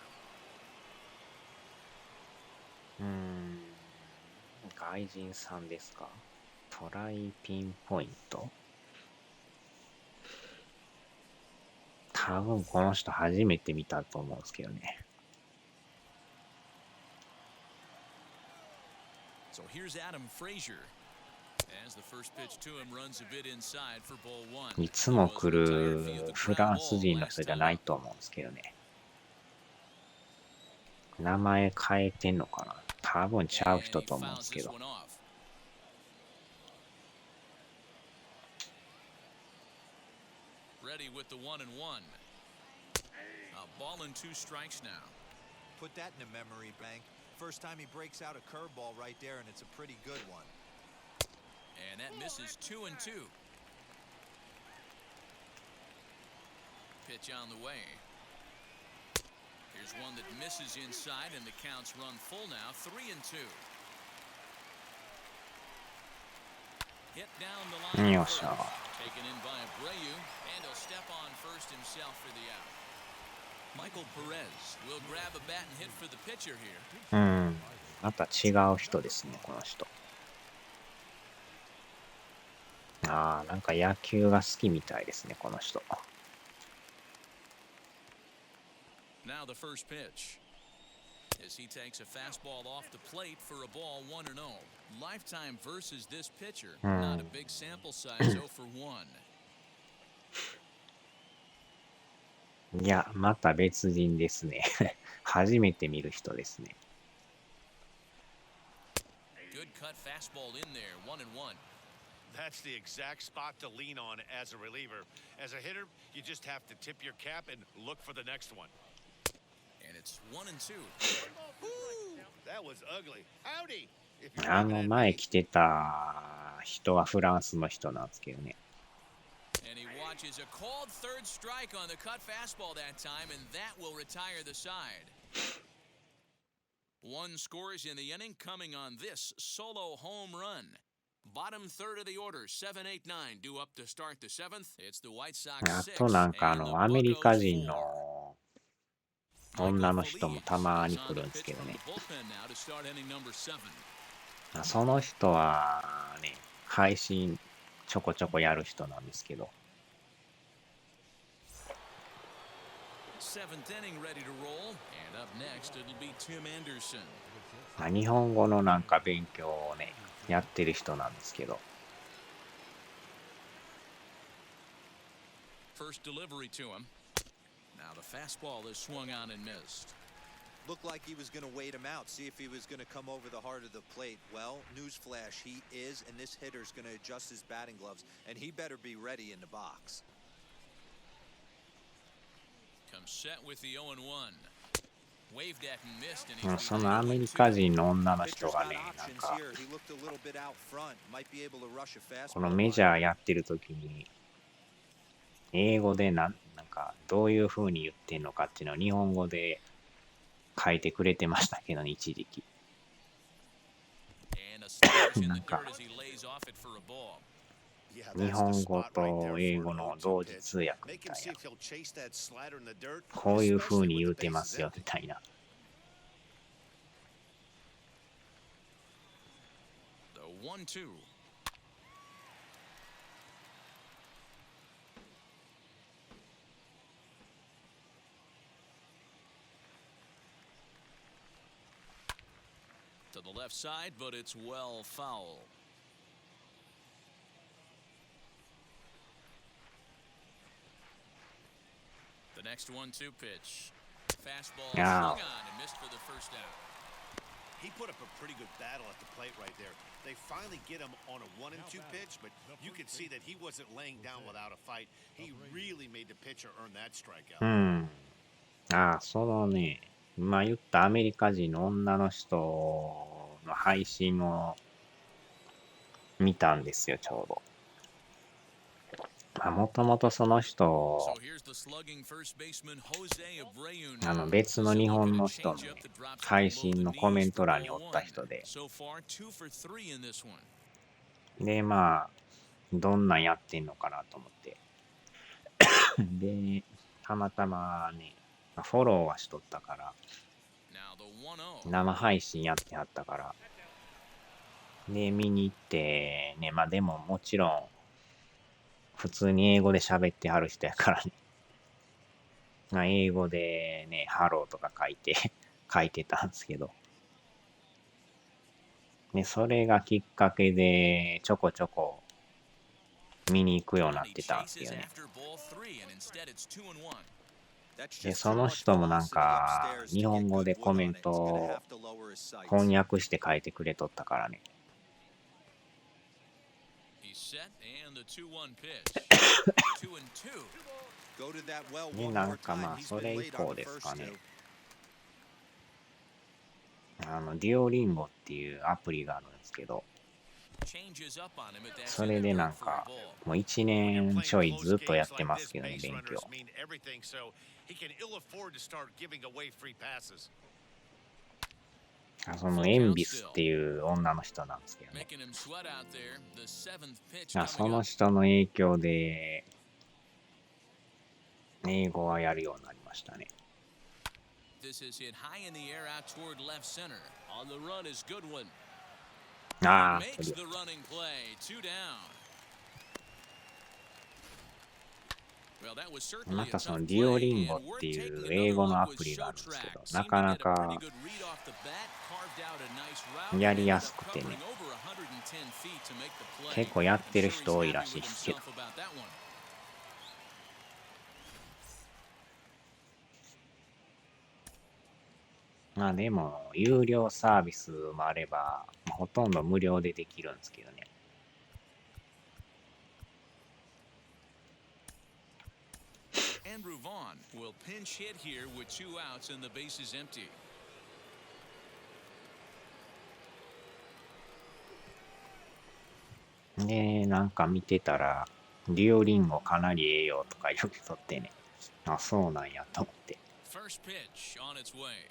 外人さんですかトライピンポイント多分この人初めて見たと思うんですけどね So here's Adam Frazier. As the first pitch to him runs a bit inside for ball 1. いつも来るフランス人の人じゃないと思うんですけどね名前変えてんのかな多分ちゃう人と思うんですけど Ready with the 1-1. A ball and 2 strikes now. Put that in the memory bank. First time he breaks out a curveball right there, and it's a pretty good one. And that misses 2-2. Pitch on the way. Here's one that misses inside, and the counts run full now. 3-2. Hit down the line. Yo, so. Taken in by Abreu, and he'll step on first himself for the out. Michael Perez will grab a bat and hit for the pitcher here. また違う人ですねこの人ああなんか野球が好きみたいですねこの人 Now the first pitch. As he takes a fastball off the plate for a ball 1-0. Lifetime versus this pitcher. Not a big sample size, 0 for 1. いやまた別人ですね初めて見る人ですね Good cut fastball in there, 1-1. That's the exact spot to lean on as a reliever. As a hitter, you just have to tip your cap and look for the next one. And it's 1-2. That was ugly. Howdy. If you're あ looking の at 前 me, 来てた人はフランスの人なんですけどね And he watches a called third strike on the cut fastball that time, and that will retire the side. One scores in the inning coming on this solo home run. Bottom third of the order, 7-8-9 due up to start the 7th. It's the White Sox あ 6となんか and the アメリカ Buccos 人 4. の女の人もたまに来るんですけどね Bullpen now to start inning number 7. その人はね配信ちょこちょこやる人なんですけど。まあ、日本語のなんか勉強をね、やってる人なんですけど。First delivery to him. Now the fastball is swung on and missed. Looked like he was going to wait him out, see if he was going to come over the heart of the plate. Well, newsflash, he is, and this hitter's going to adjust his batting gloves, and he better be ready in the box. Comes set with the 0-1. Waved at and missed, and he's そのアメリカ人の女の人 Pitcher's が got ね、なん options か here. He looked a little bit out front. Might be able to rush a この fastball. メジャーやってる時に英語でなんかどういう風に言ってんのかっていうのを日本語で書いてくれてましたけどね、一時期。And a slash in the なんか dirt as he lays off it for a ball. Yeah, 日 that's 本 the 語 spot right と there 英 for 語 an の 0-2 同時 pitch. 通訳み Make た him い see な。 if he'll chase that slider in the dirt, こういう風 especially に言 with う the てま bases すよみ empty. たいな。The 1-2. To the left side, but it's well foul. The next 1-2 pitch. Fastball Yeah. swung on and missed for the first out. He put up a pretty good battle at the plate right there. They finally get him on a 1-2 pitch, but you could see that he wasn't laying down without a fight. He really made the pitcher earn that strikeout. うん。ああ、そのね、今言ったアメリカ人の女の人の配信を見たんですよ、ちょうど。もともとその人、 So here's the slugging first baseman Jose Abreu. 別の日本の人のね、配信のコメント欄におった人で、 So far 2 for 3 in this one. で、まあ、どんなんやってんのかなと思って。で、たまたまね、フォローはしとったから、 Now the 1-0. 生配信やってはったから、で、見に行って、ね、まあでももちろん、普通に英語で喋ってはる人やからね。まあ、英語でね、ハローとか書いてたんですけど。ね、それがきっかけで、ちょこちょこ見に行くようになってたんですけどね。 After ball 3 and instead it's 2-1. で、その人もなんか、日本語でコメントを翻訳して書いてくれとったからね。He's set and the 2-1 pitch. 2-2. で、なんかまあ、それ以降ですかね。デュオリンゴっていうアプリがあるんですけど、 Changes up on him at that それで center なん field for a か、 ball. もう1年ちょいずっとやってますけどね、勉強。 mean everything, so he can ill afford to start giving away free passes. そのエンビスっていう女の人なんですけどね。 Making him sweat out there. The 7th pitch そ coming の up. 人の影響で、英語はやるようになりましたね。 This is hit high in the air out toward left center. On the run is Goodwin. ああ、 Makes the running play. 2 down. Well, that was certainly ま a たそ tough のデュオ play, リンゴ and っ we're てい taking う英 another 語のア look with プリがあるんですけ short ど、 track. な Seemed か to な get a pretty か good read off the bat, carved out a nice route, やり and や ended す up くてね、 covering over 110 feet to make the play. 結構やってる I'm sure 人 he's 多いら happy しい with ですけど。 himself about that one. まあでも、有料サービスもあれば、ほとんど無料でできるんですけどね。Andrew Vaughn will pinch hit here with 2 outs and the bases empty. で、なんか見てたら、デュオリンゴかなりええよとか言う人ってね、あ、そうなんやと思って。 First pitch on its way.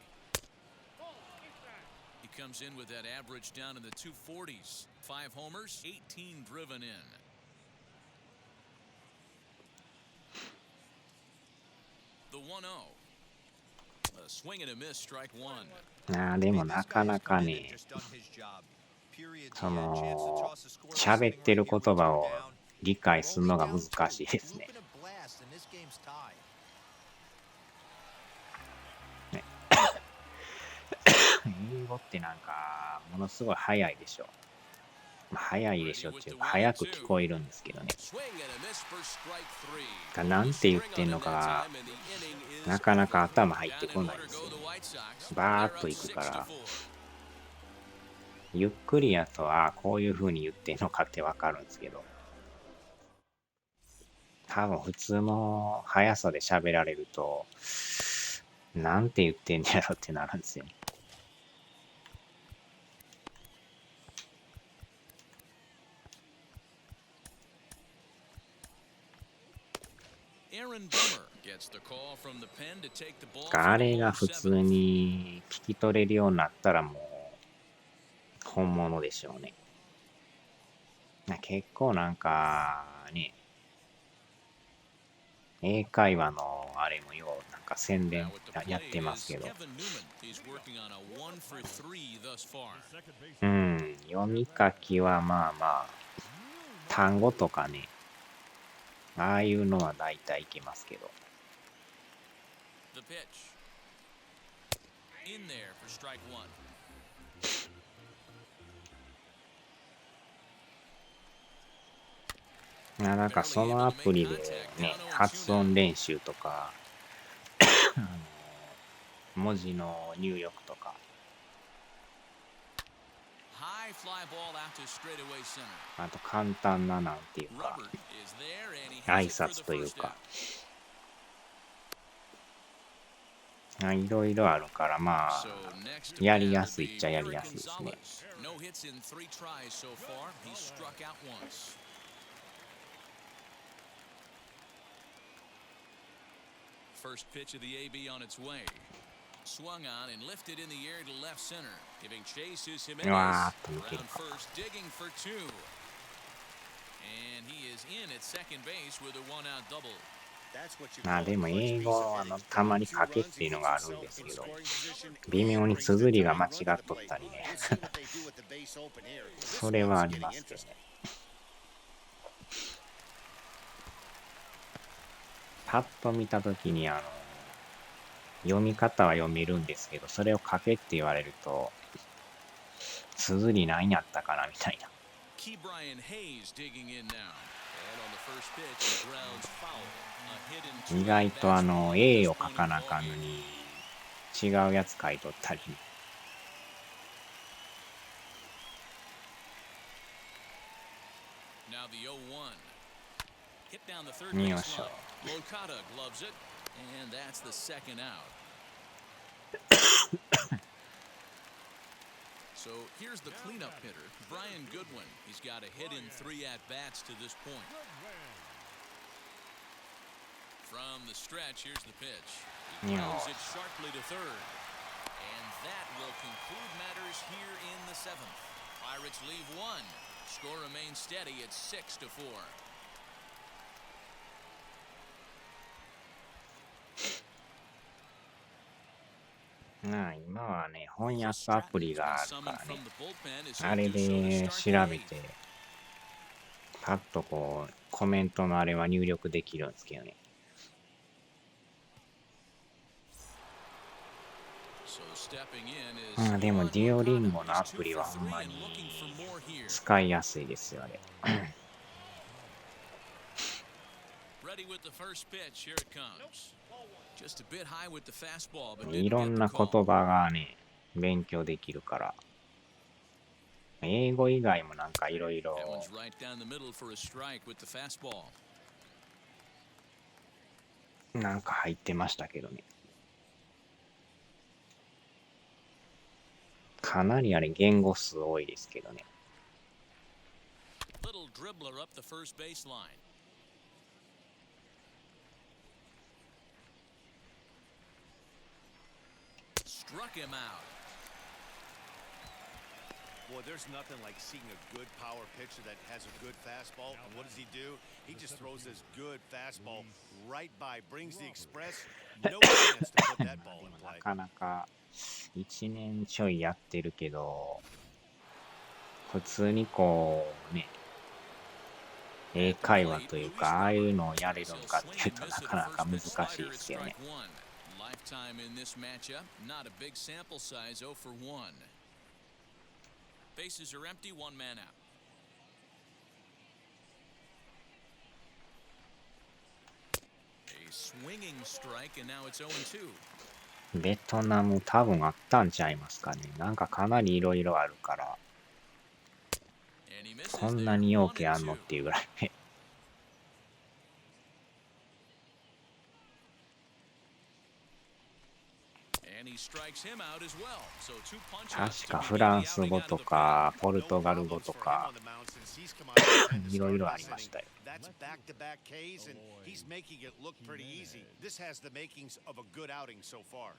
He comes in with that average down in the 240s. 5 homers, 18 driven in. The 1-0. A swing and a miss, strike one. でもなかなかね、その、喋ってる言葉を理解するのが難しいですね。英語ってなんかものすごい早いでしょ。早いでしょっていうか早く聞こえるんですけどね。なんて言ってんのかがなかなか頭入ってこないですよ。バーッといくからゆっくりやとこういう風に言ってんのかってわかるんですけど、多分普通の速さで喋られるとなんて言ってんやろってなるんですよね。あれが普通に聞き取れるようになったらもう本物でしょうね。結構なんかね、英会話のあれもようなんか宣伝やってますけど、読み書きはまあまあ単語とかね、ああいうのは大体いけますけど。なんかそのアプリでね、発音練習とか文字の入力とか、あと簡単ななんていうか挨拶というか、いろいろあるからまあやりやすいっちゃやりやすいですね。First pitch of the AB on its way. Swung on and lifted in the air to left center. Giving chase is Jimenez. Around first, digging for two. And he is in at second base with a one-out double. でも英語たまに書けっていうのがあるんですけど、微妙に綴りが間違っとったりねそれはありますけどね。パッと見たときに読み方は読めるんですけど、それを書けって言われると綴り何やったかなみたいな。意外とA を書かなあかんのに違うやつ書いとったりね。よいしょ。And that's the second out. So here's the cleanup hitter, Brian Goodwin. He's got a hit in 3 at-bats to this point. From the stretch, here's the pitch. He throws it sharply to third. And that will conclude matters here in the 7th. Pirates leave 1. Score remains steady at 6-4. 今はね、翻訳アプリがあるからね、あれで調べて、パッとこう、コメントのあれは入力できるんですけどね。でも、デュオリンゴのアプリはほんまに使いやすいですよ、あれ。いろんな言葉がね、勉強できるから。英語以外もなんかいろいろなんか入ってましたけどね。かなりあれ言語数多いですけどね。Struck him out. Boy, there's nothing like seeing a good power pitcher that has a good fastball. And what does he do? He just throws this good fastball right by, brings the express. No chance to put that ball in play. なかなか1年ちょいやってるけど、普通にこうね、英会話というか、ああいうのをやれるのかっていうとなかなか難しいですけどね。Lifetime in this matchup, not a big sample size, 0 for 1. Bases are empty, one man out. A swinging strike, and now it's 0 2. ベトナム多分あったんちゃいますかね。なんかかなりいろいろあるから、And he misses こん there, なに容 1 器あん and の 2. っていうぐらいね。And he strikes him out as well. So 2 punches 確 to か begin フラン the ス outing 語 out of と the pen. か、ポル No トガル problems 語と for him か on、the mound since he's come out of the pen to いろい start ろあ this りま inning. したよ。 That's back-to-back Ks, and he's making it look pretty easy. This has the makings of a good outing so far.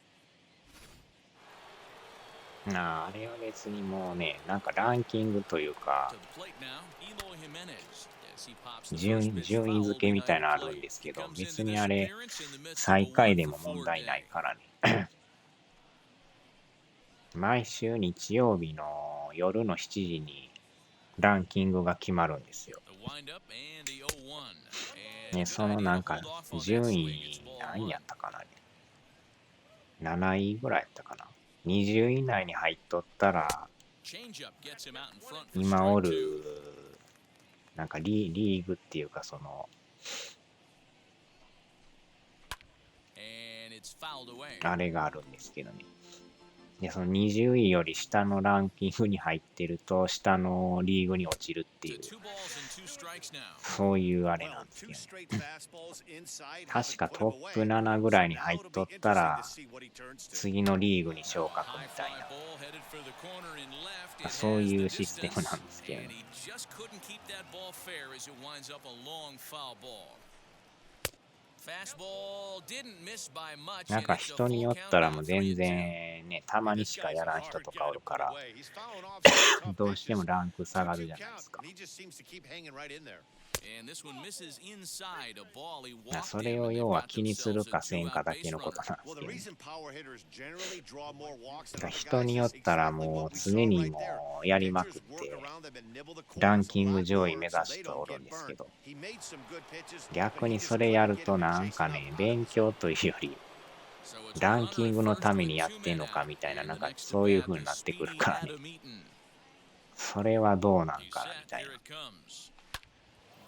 あれは別にもうね、なんかランキングというか、To the plate now, Eloy Jimenez. As he pops the 順 first 位 pitch 順位 foul 付けみ behind たい the なのあるん plate. ですけ He ど、 comes 別 into に this あれ、 appearance in the midst of 最 a 下位 1 で for も問 4題ない day. からね。毎週日曜日の夜の7時にランキングが決まるんですよ。 The windup and the 0-1. ね、 And そ good の idea な to んか hold off on that 順 swing. 位 It's ball 何や 1. ったかな、ね、7位ぐらいやったかな。20位以内に入っとったら、 Changeup gets him out in front for 今お strike 2. るなんかリーグっていうか、その And it's fouled away. あれがあるんですけどね。で、その20位より下のランキングに入ってると、下のリーグに落ちるっていう、 2 balls and 2 strikes now. そういうあれなんですけどね。確かトップ7ぐらいに入っとったら、次のリーグに昇格み High たい fly ball headed for the corner in left. It な、そう has い the うシステム distance, なんですけど and ね。 he just couldn't keep that ball fair as it winds up a long foul ball. Fastball didn't miss by much. なん and か it's a 人に full よったらも count う now, 全 3 and 2. 然ね、たまにしかやらん人とかおるから、どうしてもランク下がるじゃないですか。 And this one misses inside a ball he まあ walked それ in, を and they've 要は got 気にする themselves a かせんか 2-out だけ base のこと runner. なんですけどね。 だから 人人によったらもう常にもうやりまくってランキング上位目指す人おるんですけど、逆にそれやるとなんかね、勉強というより So it's ラ one ンキ on ングの first ため with にやっ 2 てん men のか out, みたいな、 and なん the か next to そういう bat 風に is なってくる speedy からね。 Adam Eaton. それはどうなん He's かなみ set. たい Here な。 it comes.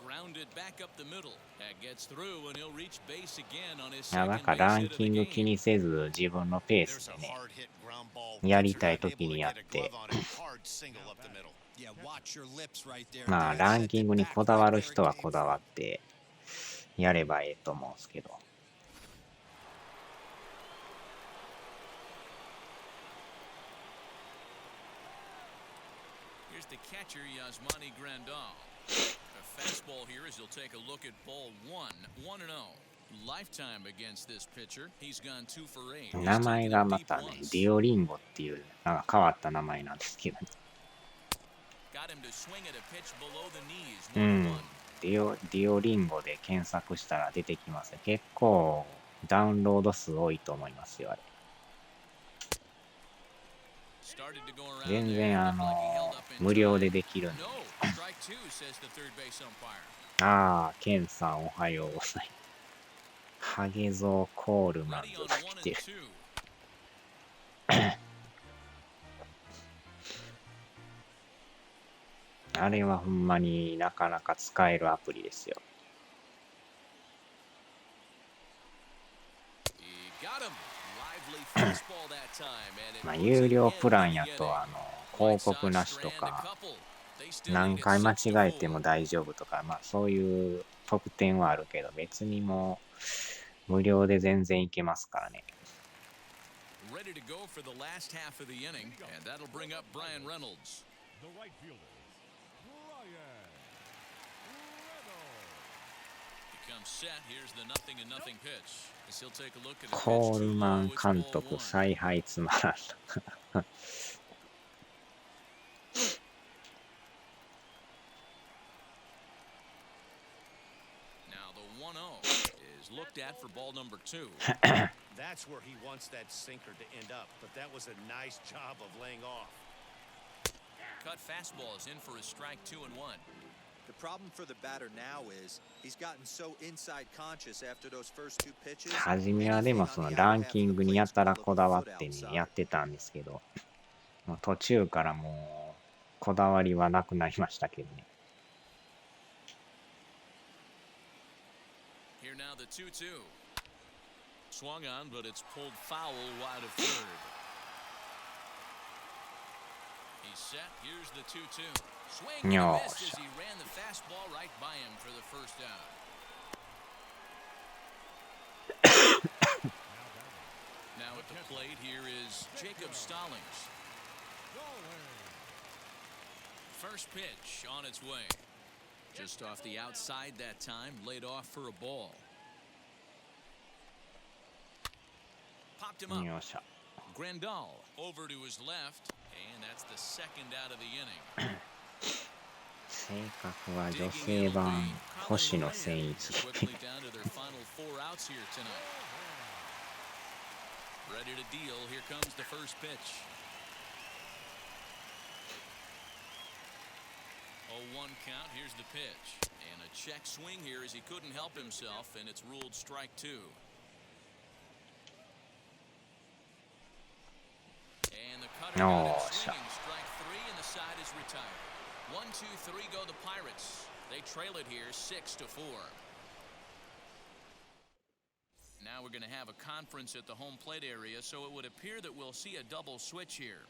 Grounded back up the middle. That gets through, and he'll reach base again on his なん second か base ラ hit ン of キ the ング気 game. にせず自分のペースでね、やりたい時にやって、まあランキングにこだわる人はこだわってやればええと思うんですけど。 Here's the catcher, Yasmani Grandal. A fastball here as he'll take a look at ball 1. 1-0. Lifetime against this pitcher. He's gone 2 for 8. 名前がまたね、ディオリンゴっていうなんか変わった名前なんですけど、Got him to swing at a pitch below the knees. う 1-1. ん、ディオリンゴで検索したら出てきますね。結構ダウンロード数多いと思いますよ、あれ。 Started to go around 全 there. 然 Looked like he held up in 無料 time. でできるんで。 No, strike 2, says the third base umpire. ああ、ケンさんおはようございます。ハゲゾウコールマン Ready ズ on が 1来て and る。 2. あれはほんまになかなか使えるアプリですよ。 He got him. Lively fastball that time, and it まあ moves 有 it 料 ahead プラ in ン the や inning. と White 広告 Sox なしと strand a か couple. They still 何 lead 回 it 間 6 to 違えても 4. 大丈夫とか、まあそういう特典はあるけど、別にもう無料で全然いけますからね。 Ready to go for the last half of the inning, and that'll bring up Brian Reynolds. The right fielder, Brian Reynolds. He comes set. Here's the 0-0 pitch. As he'll take a look at a コ pitch ール too マ low. ン It's 監 ball 督 1. 采配つまらん。 Now the 1-0 is looked at for ball number 2. That's where he wants that sinker to end up, but that was a nice job of laying off. Cut fastball is in for a strike 2-1. The problem for the batter now is he's gotten so inside conscious after those first two pitches. 初めはでもそのランキングにやたらこだわってね、やってたんですけど、もう途中からもうこだわりはなくなりましたけどね。Here now the 2-2. Swung on, but it's pulled foul wide of third. He's set. Here's the 2-2. Swing and a miss as he ran the fastball right by him for the first out. Now at the plate here is Jacob Stallings. First pitch on its way. Just off the outside that time, laid off for a ball. Popped him up. Grandal over to his left, and that's the second out of the inning. 性格は女性版星野千一。 Quickly down to their final 4 outs here tonight. Ready to deal. Here comes the first pitch. 0-1 count. Here's the pitch. And a check swing here as he couldn't help himself, and it's ruled strike 2. And the cutter got it swinging. Strike 3, and the side is retired. 1-2-3 go the Pirates. They trail it here 6-4. Now we're going to have a conference at the home plate area, so it would appear that we'll see a double switch here.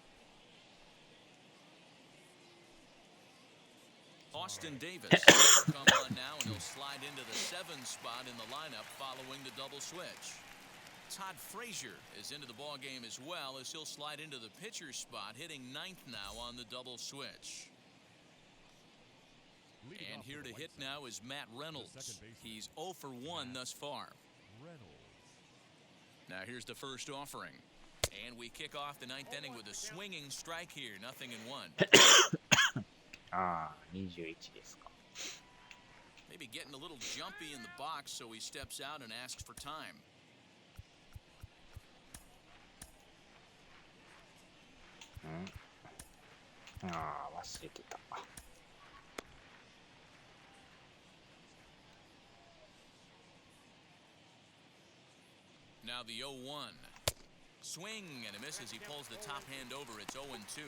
Austin Davis will come on now, and he'll slide into the 7th spot in the lineup following the double switch. Todd Frazier is into the ball game as well, as he'll slide into the pitcher's spot, hitting 9th now on the double switch. And here to hit now is Matt Reynolds. He's 0 for 1 thus far. Now here's the first offering. And we kick off the 9th inning with a swinging strike here. 0-1. ああ、21ですか。 Maybe getting a little jumpy in the box, so he steps out and asks for time. ああ、忘れてた。Now the 0-1. Swing and a miss as he pulls the top hand over. It's 0-2.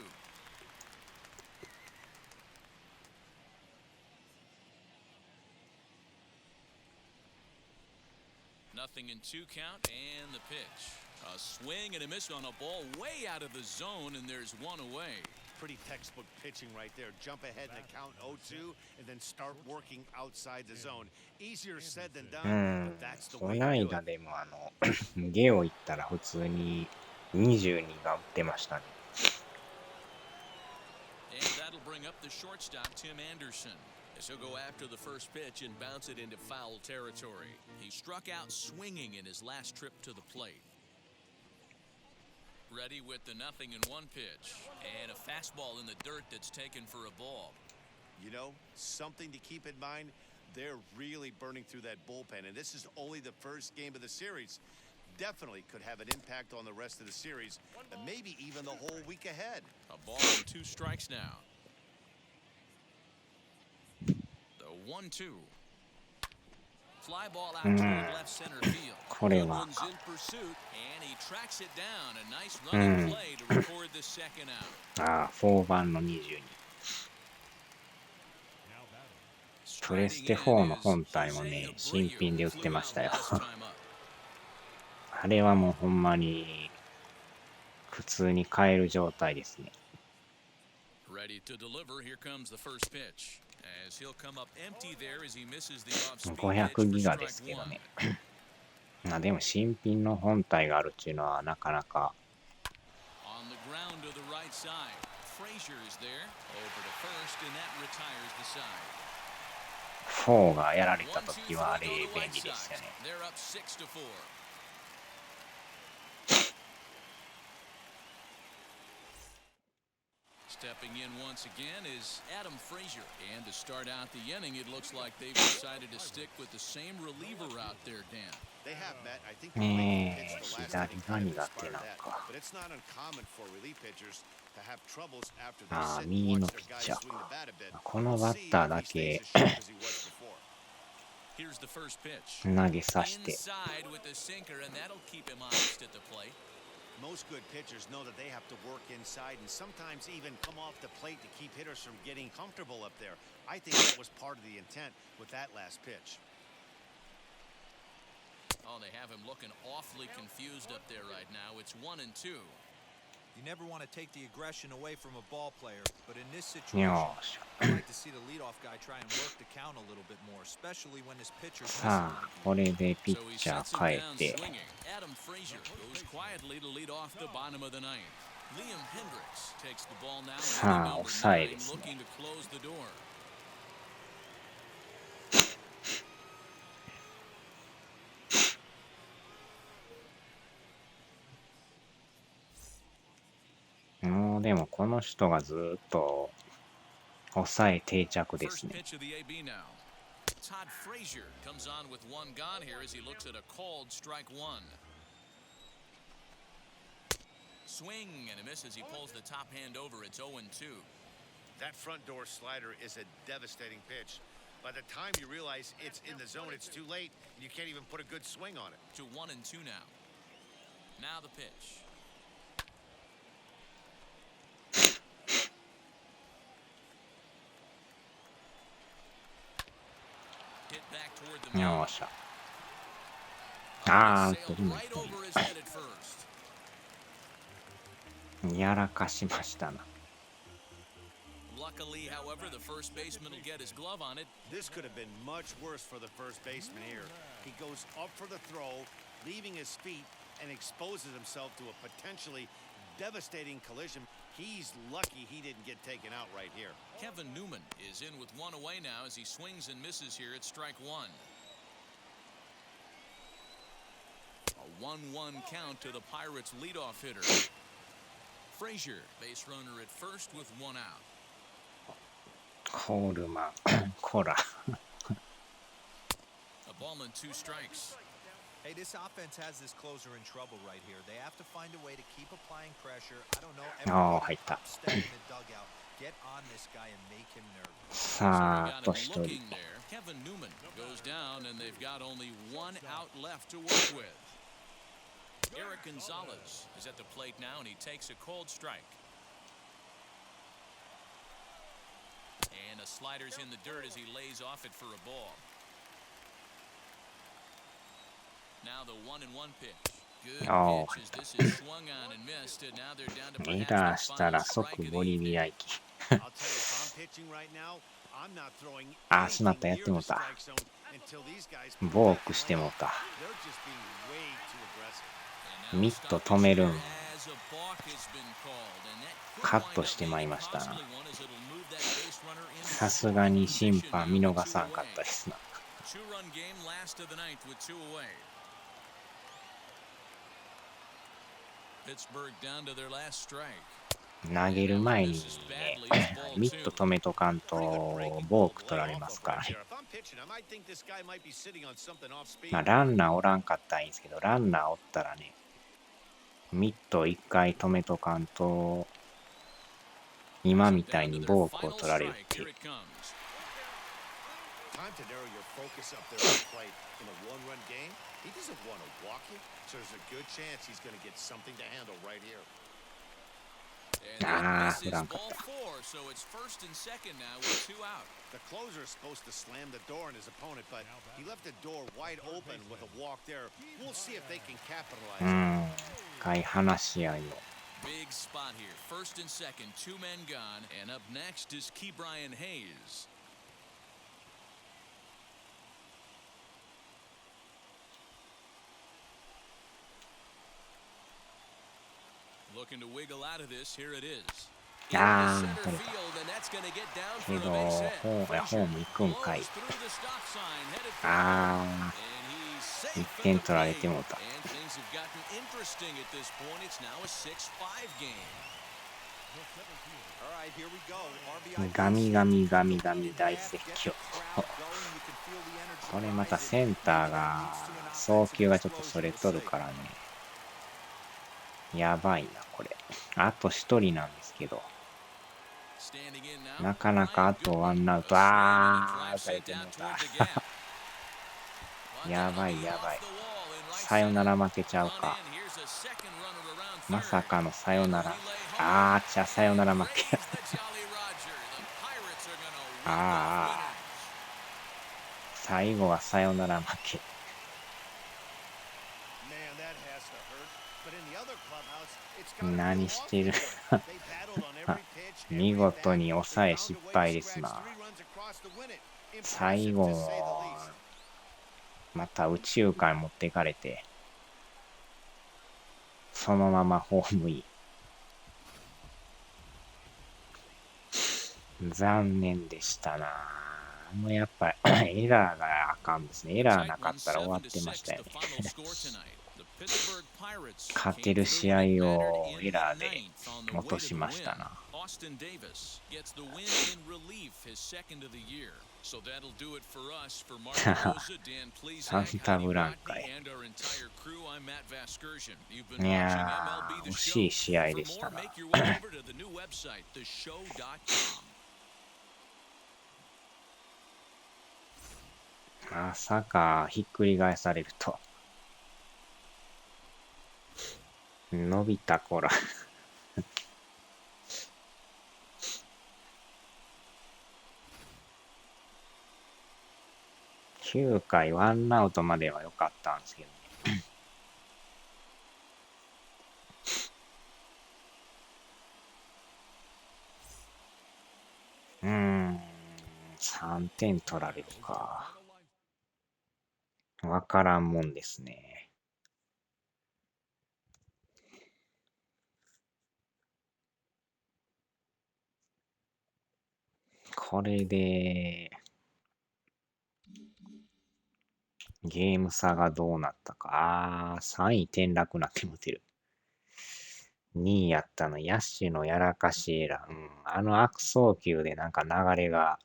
Nothing in 2 count, and the pitch. A swing and a miss on a ball way out of the zone, and there's 1 away. Pretty textbook pitching right there. Jump ahead in the count 0-2 and then start working outside the zone. Easier said than done, but that's the こ way の to do 間 it. でもゲオ行ったら普通に22が打ってましたね。And that'll bring up the shortstop, Tim Anderson, as he'll go after the first pitch and bounce it into foul territory. He struck out swinging in his last trip to the plate. Ready with the 0-1 pitch. And a fastball in the dirt that's taken for a ball. You know, something to keep in mind, they're really burning through that bullpen, and this is only the first game of the series. Definitely could have an impact on the rest of the series, and maybe even the whole week ahead. A ball and 2 strikes now. The 1-2. Fly ball out toward left center field. これは Goodwin's in pursuit, and he tracks it down. A nice running play to record the second out. ああ、4番の22。プレステ4の本体もね、新品で売ってましたよ。あれはもうほんまに普通に買える状態ですね。Ready to deliver. Here comes the first pitch. As he'll come up empty there as he misses the off-speed pitch 500 ギ for ガで strike すけど 1. ね。まあでも新品の本体があるっていうのはなかなか。 On the ground to the right side. Frazier is there. Over to first, and that retires the side. 4がやられた 1-2-3 時はあれ go 便 the White 利でした Sox. ね。 They're up 6-4. Stepping in once again is Adam Frazier. And to start out the inning, it looks like they've decided to stick with the same reliever out there, Dan. They have met, I think, ねえ、左が苦手なんか。but it's not uncommon for relief pitchers to have troubles after they ああ、 sit and 右 watch の their ピッ guys チャー swing the か。 bat a bit. この We'll バ see ッター if だ he stays け as sharp as he was before. Here's the first pitch. 投げさして。 Inside with the sinker, and that'll keep him honest at the plate. Most good pitchers know that they have to work inside and sometimes even come off the plate to keep hitters from getting comfortable up there. I think that was part of the intent with that last pitch. Oh, they have him looking awfully confused up there right now. It's 1-2. You never want to take the aggression away from a ball player, but in this situation, よーし。 I like to see the leadoff guy try and work the count a little bit more, especially when his pitcher's さあ、これでピ So ッ he チャ sets ー him 変 down えて、 swinging. Adam Frazier goes quietly to lead off the bottom of the ninth. Liam Hendricks takes the ball now. さあ、抑えです Looking ね。 to close the door. もうでもこの人がずーっと抑え定着です First ね。 pitch of the AB now. Todd Frazier comes on with one gone here as he looks at a called strike one. Swing and a miss as he pulls the top hand over. It's 0-2. That front door slider is a devastating pitch. By the time you realize it's in the zone, it's too late, and you can't even put a good swing on it. To 1-2 now. Now the pitch. Hit back toward the よ mound. ーしゃ。ああ、 Sailed 取りま right した over his head at first. ね。やらかしましたな。 Luckily, however, the first baseman will get his glove on it. This could have been much worse for the first baseman here. He goes up for the throw, leaving his feet, and exposes himself to a potentially devastating collision. He's lucky he didn't get taken out right here. Kevin Newman is in with one away now as he swings and misses here at strike one. A 1-1 count to the Pirates' leadoff hitter. Frazier, base runner at first with one out. コールマン、コラ。 A ball and two strikes. Hey, this offense has this closer in trouble right here. They have to find a way to keep applying pressure. I don't know. ああ、入った。 Step in the dugout. Get on this guy and make him nervous. さあ、あ So と we 一 got him 人。 looking there. Kevin Newman goes down, and they've got only one out left to work with. Eric Gonzalez is at the plate now, and he takes a cold strike. And a slider's in the dirt as he lays off it for a ball. Now the 1-1 pitch. Good Oh. pitch as this is swung on and missed, and now they're down to エ perhaps ラー the したら final 即 strike of ボ the リビ evening. ア行き。 I'll tell you, if I'm pitching right now, I'm not throwing あー、しまっ anything た。やっ near ても the うた。 strike zone until these guys ボークしてもうた。 they're just being way too aggressive. ミット止めるん。 As a balk has been called, and that カットしてまいりましたな。 possibly one as it'll move that base runner into さすがに審判見逃さんかったですな。 two-run game last of the ninth with two away. Pittsburgh down to their last strike. 投げる前にね、ミット止めとかんとボーク取られますからね。 If I'm pitching, I might think this guy might be sitting on something off speed. まあランナーおらんかったらいいんですけど、ランナーおったらね、ミット一回止めとかんと、今みたいにボークを取られるっていう。 Here it comes. Time to narrow your focus up there at the plate. In a one-run game, he doesn't want to walk you, so there's a good chance he's going to get something to handle right here. And Ah, this is kurang ball katta. four, so it's first and second now with two out. The closer is supposed to slam the door on his opponent, but he left the door wide open with a walk there. We'll see if they can う capitalize. ん、一回話し合いを。 Big spot here. First and second, two men gone. And up next is Ke'Bryan Hayes. Looking to wiggle out of this. Here it is. Ah, Into center sorry. field, and that's going to get down け for ど、 a base ホ hit. ーム行くんかい。 Blows through the stop sign, headed for あ and ー、 he's 1 safe 点 in the 取られ plate. てもうた。 And things have gotten interesting at this point. It's now a 6-5 game. ガミガミガミガミ大説教。これまたセンターが送球がちょっとそれとるからね。やばいなこれ。あと1人なんですけど。なかなかあとワンアウト。打たれてもうた。やばいやばい。サヨナラ負けちゃうか。まさかのサヨナラ。サヨナラ負け。最後はサヨナラ負け。何してる見事に抑え失敗ですな。最後また右中間持っていかれて、そのままホームイン。残念でしたな。やっぱりエラーがあかんですね。エラーなかったら終わってましたよね。勝てる試合をエラーで落としましたな。サンタブランカへ。いやー、惜しい試合でしたな。まさかひっくり返されると。伸びたこら。9回ワンアウトまでは良かったんですけどね。3点取られるか。わからんもんですね。これでゲーム差がどうなったか。3位転落なってもてる。2位やったの、野手のやらかしエラー。悪送球でなんか流れが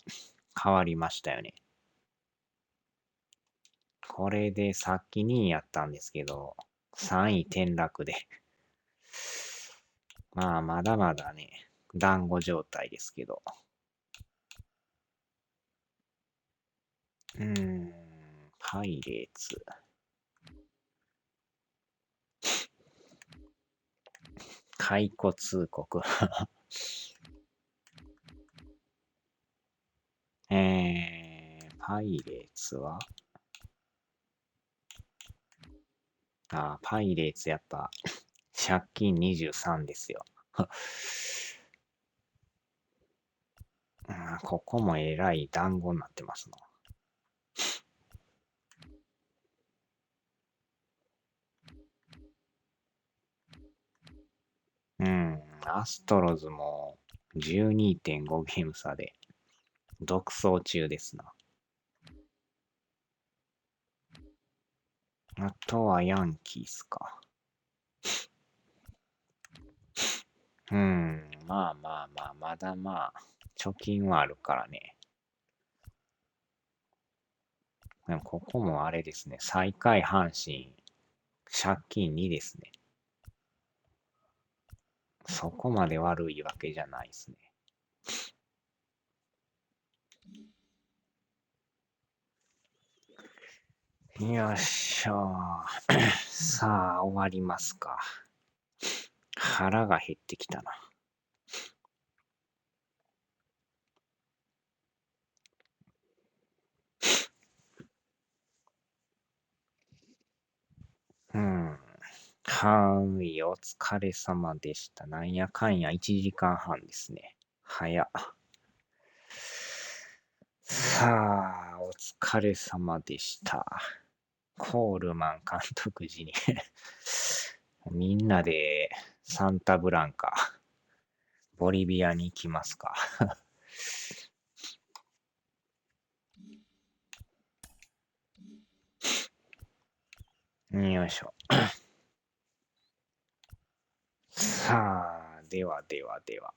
変わりましたよね。これでさっき2位やったんですけど、3位転落で。まあ、まだまだね、団子状態ですけど。パイレーツ。解雇通告。パイレーツはパイレーツやっぱ、借金23ですよ。ここもえらい団子になってますの。アストロズも 12.5 ゲーム差で独走中ですな。あとはヤンキースか。まあまあまあ、まだまあ、貯金はあるからね。でもここもあれですね。最下位阪神、借金2ですね。そこまで悪いわけじゃないですね。よっしょー。さあ、終わりますか。腹が減ってきたな。はい、お疲れ様でした。なんやかんや1時間半ですね。早っ。さあ、お疲れ様でした。コールマン監督時にみんなでサンタブランカ、ボリビアに行きますか。よいしょ。さあ、ではではでは。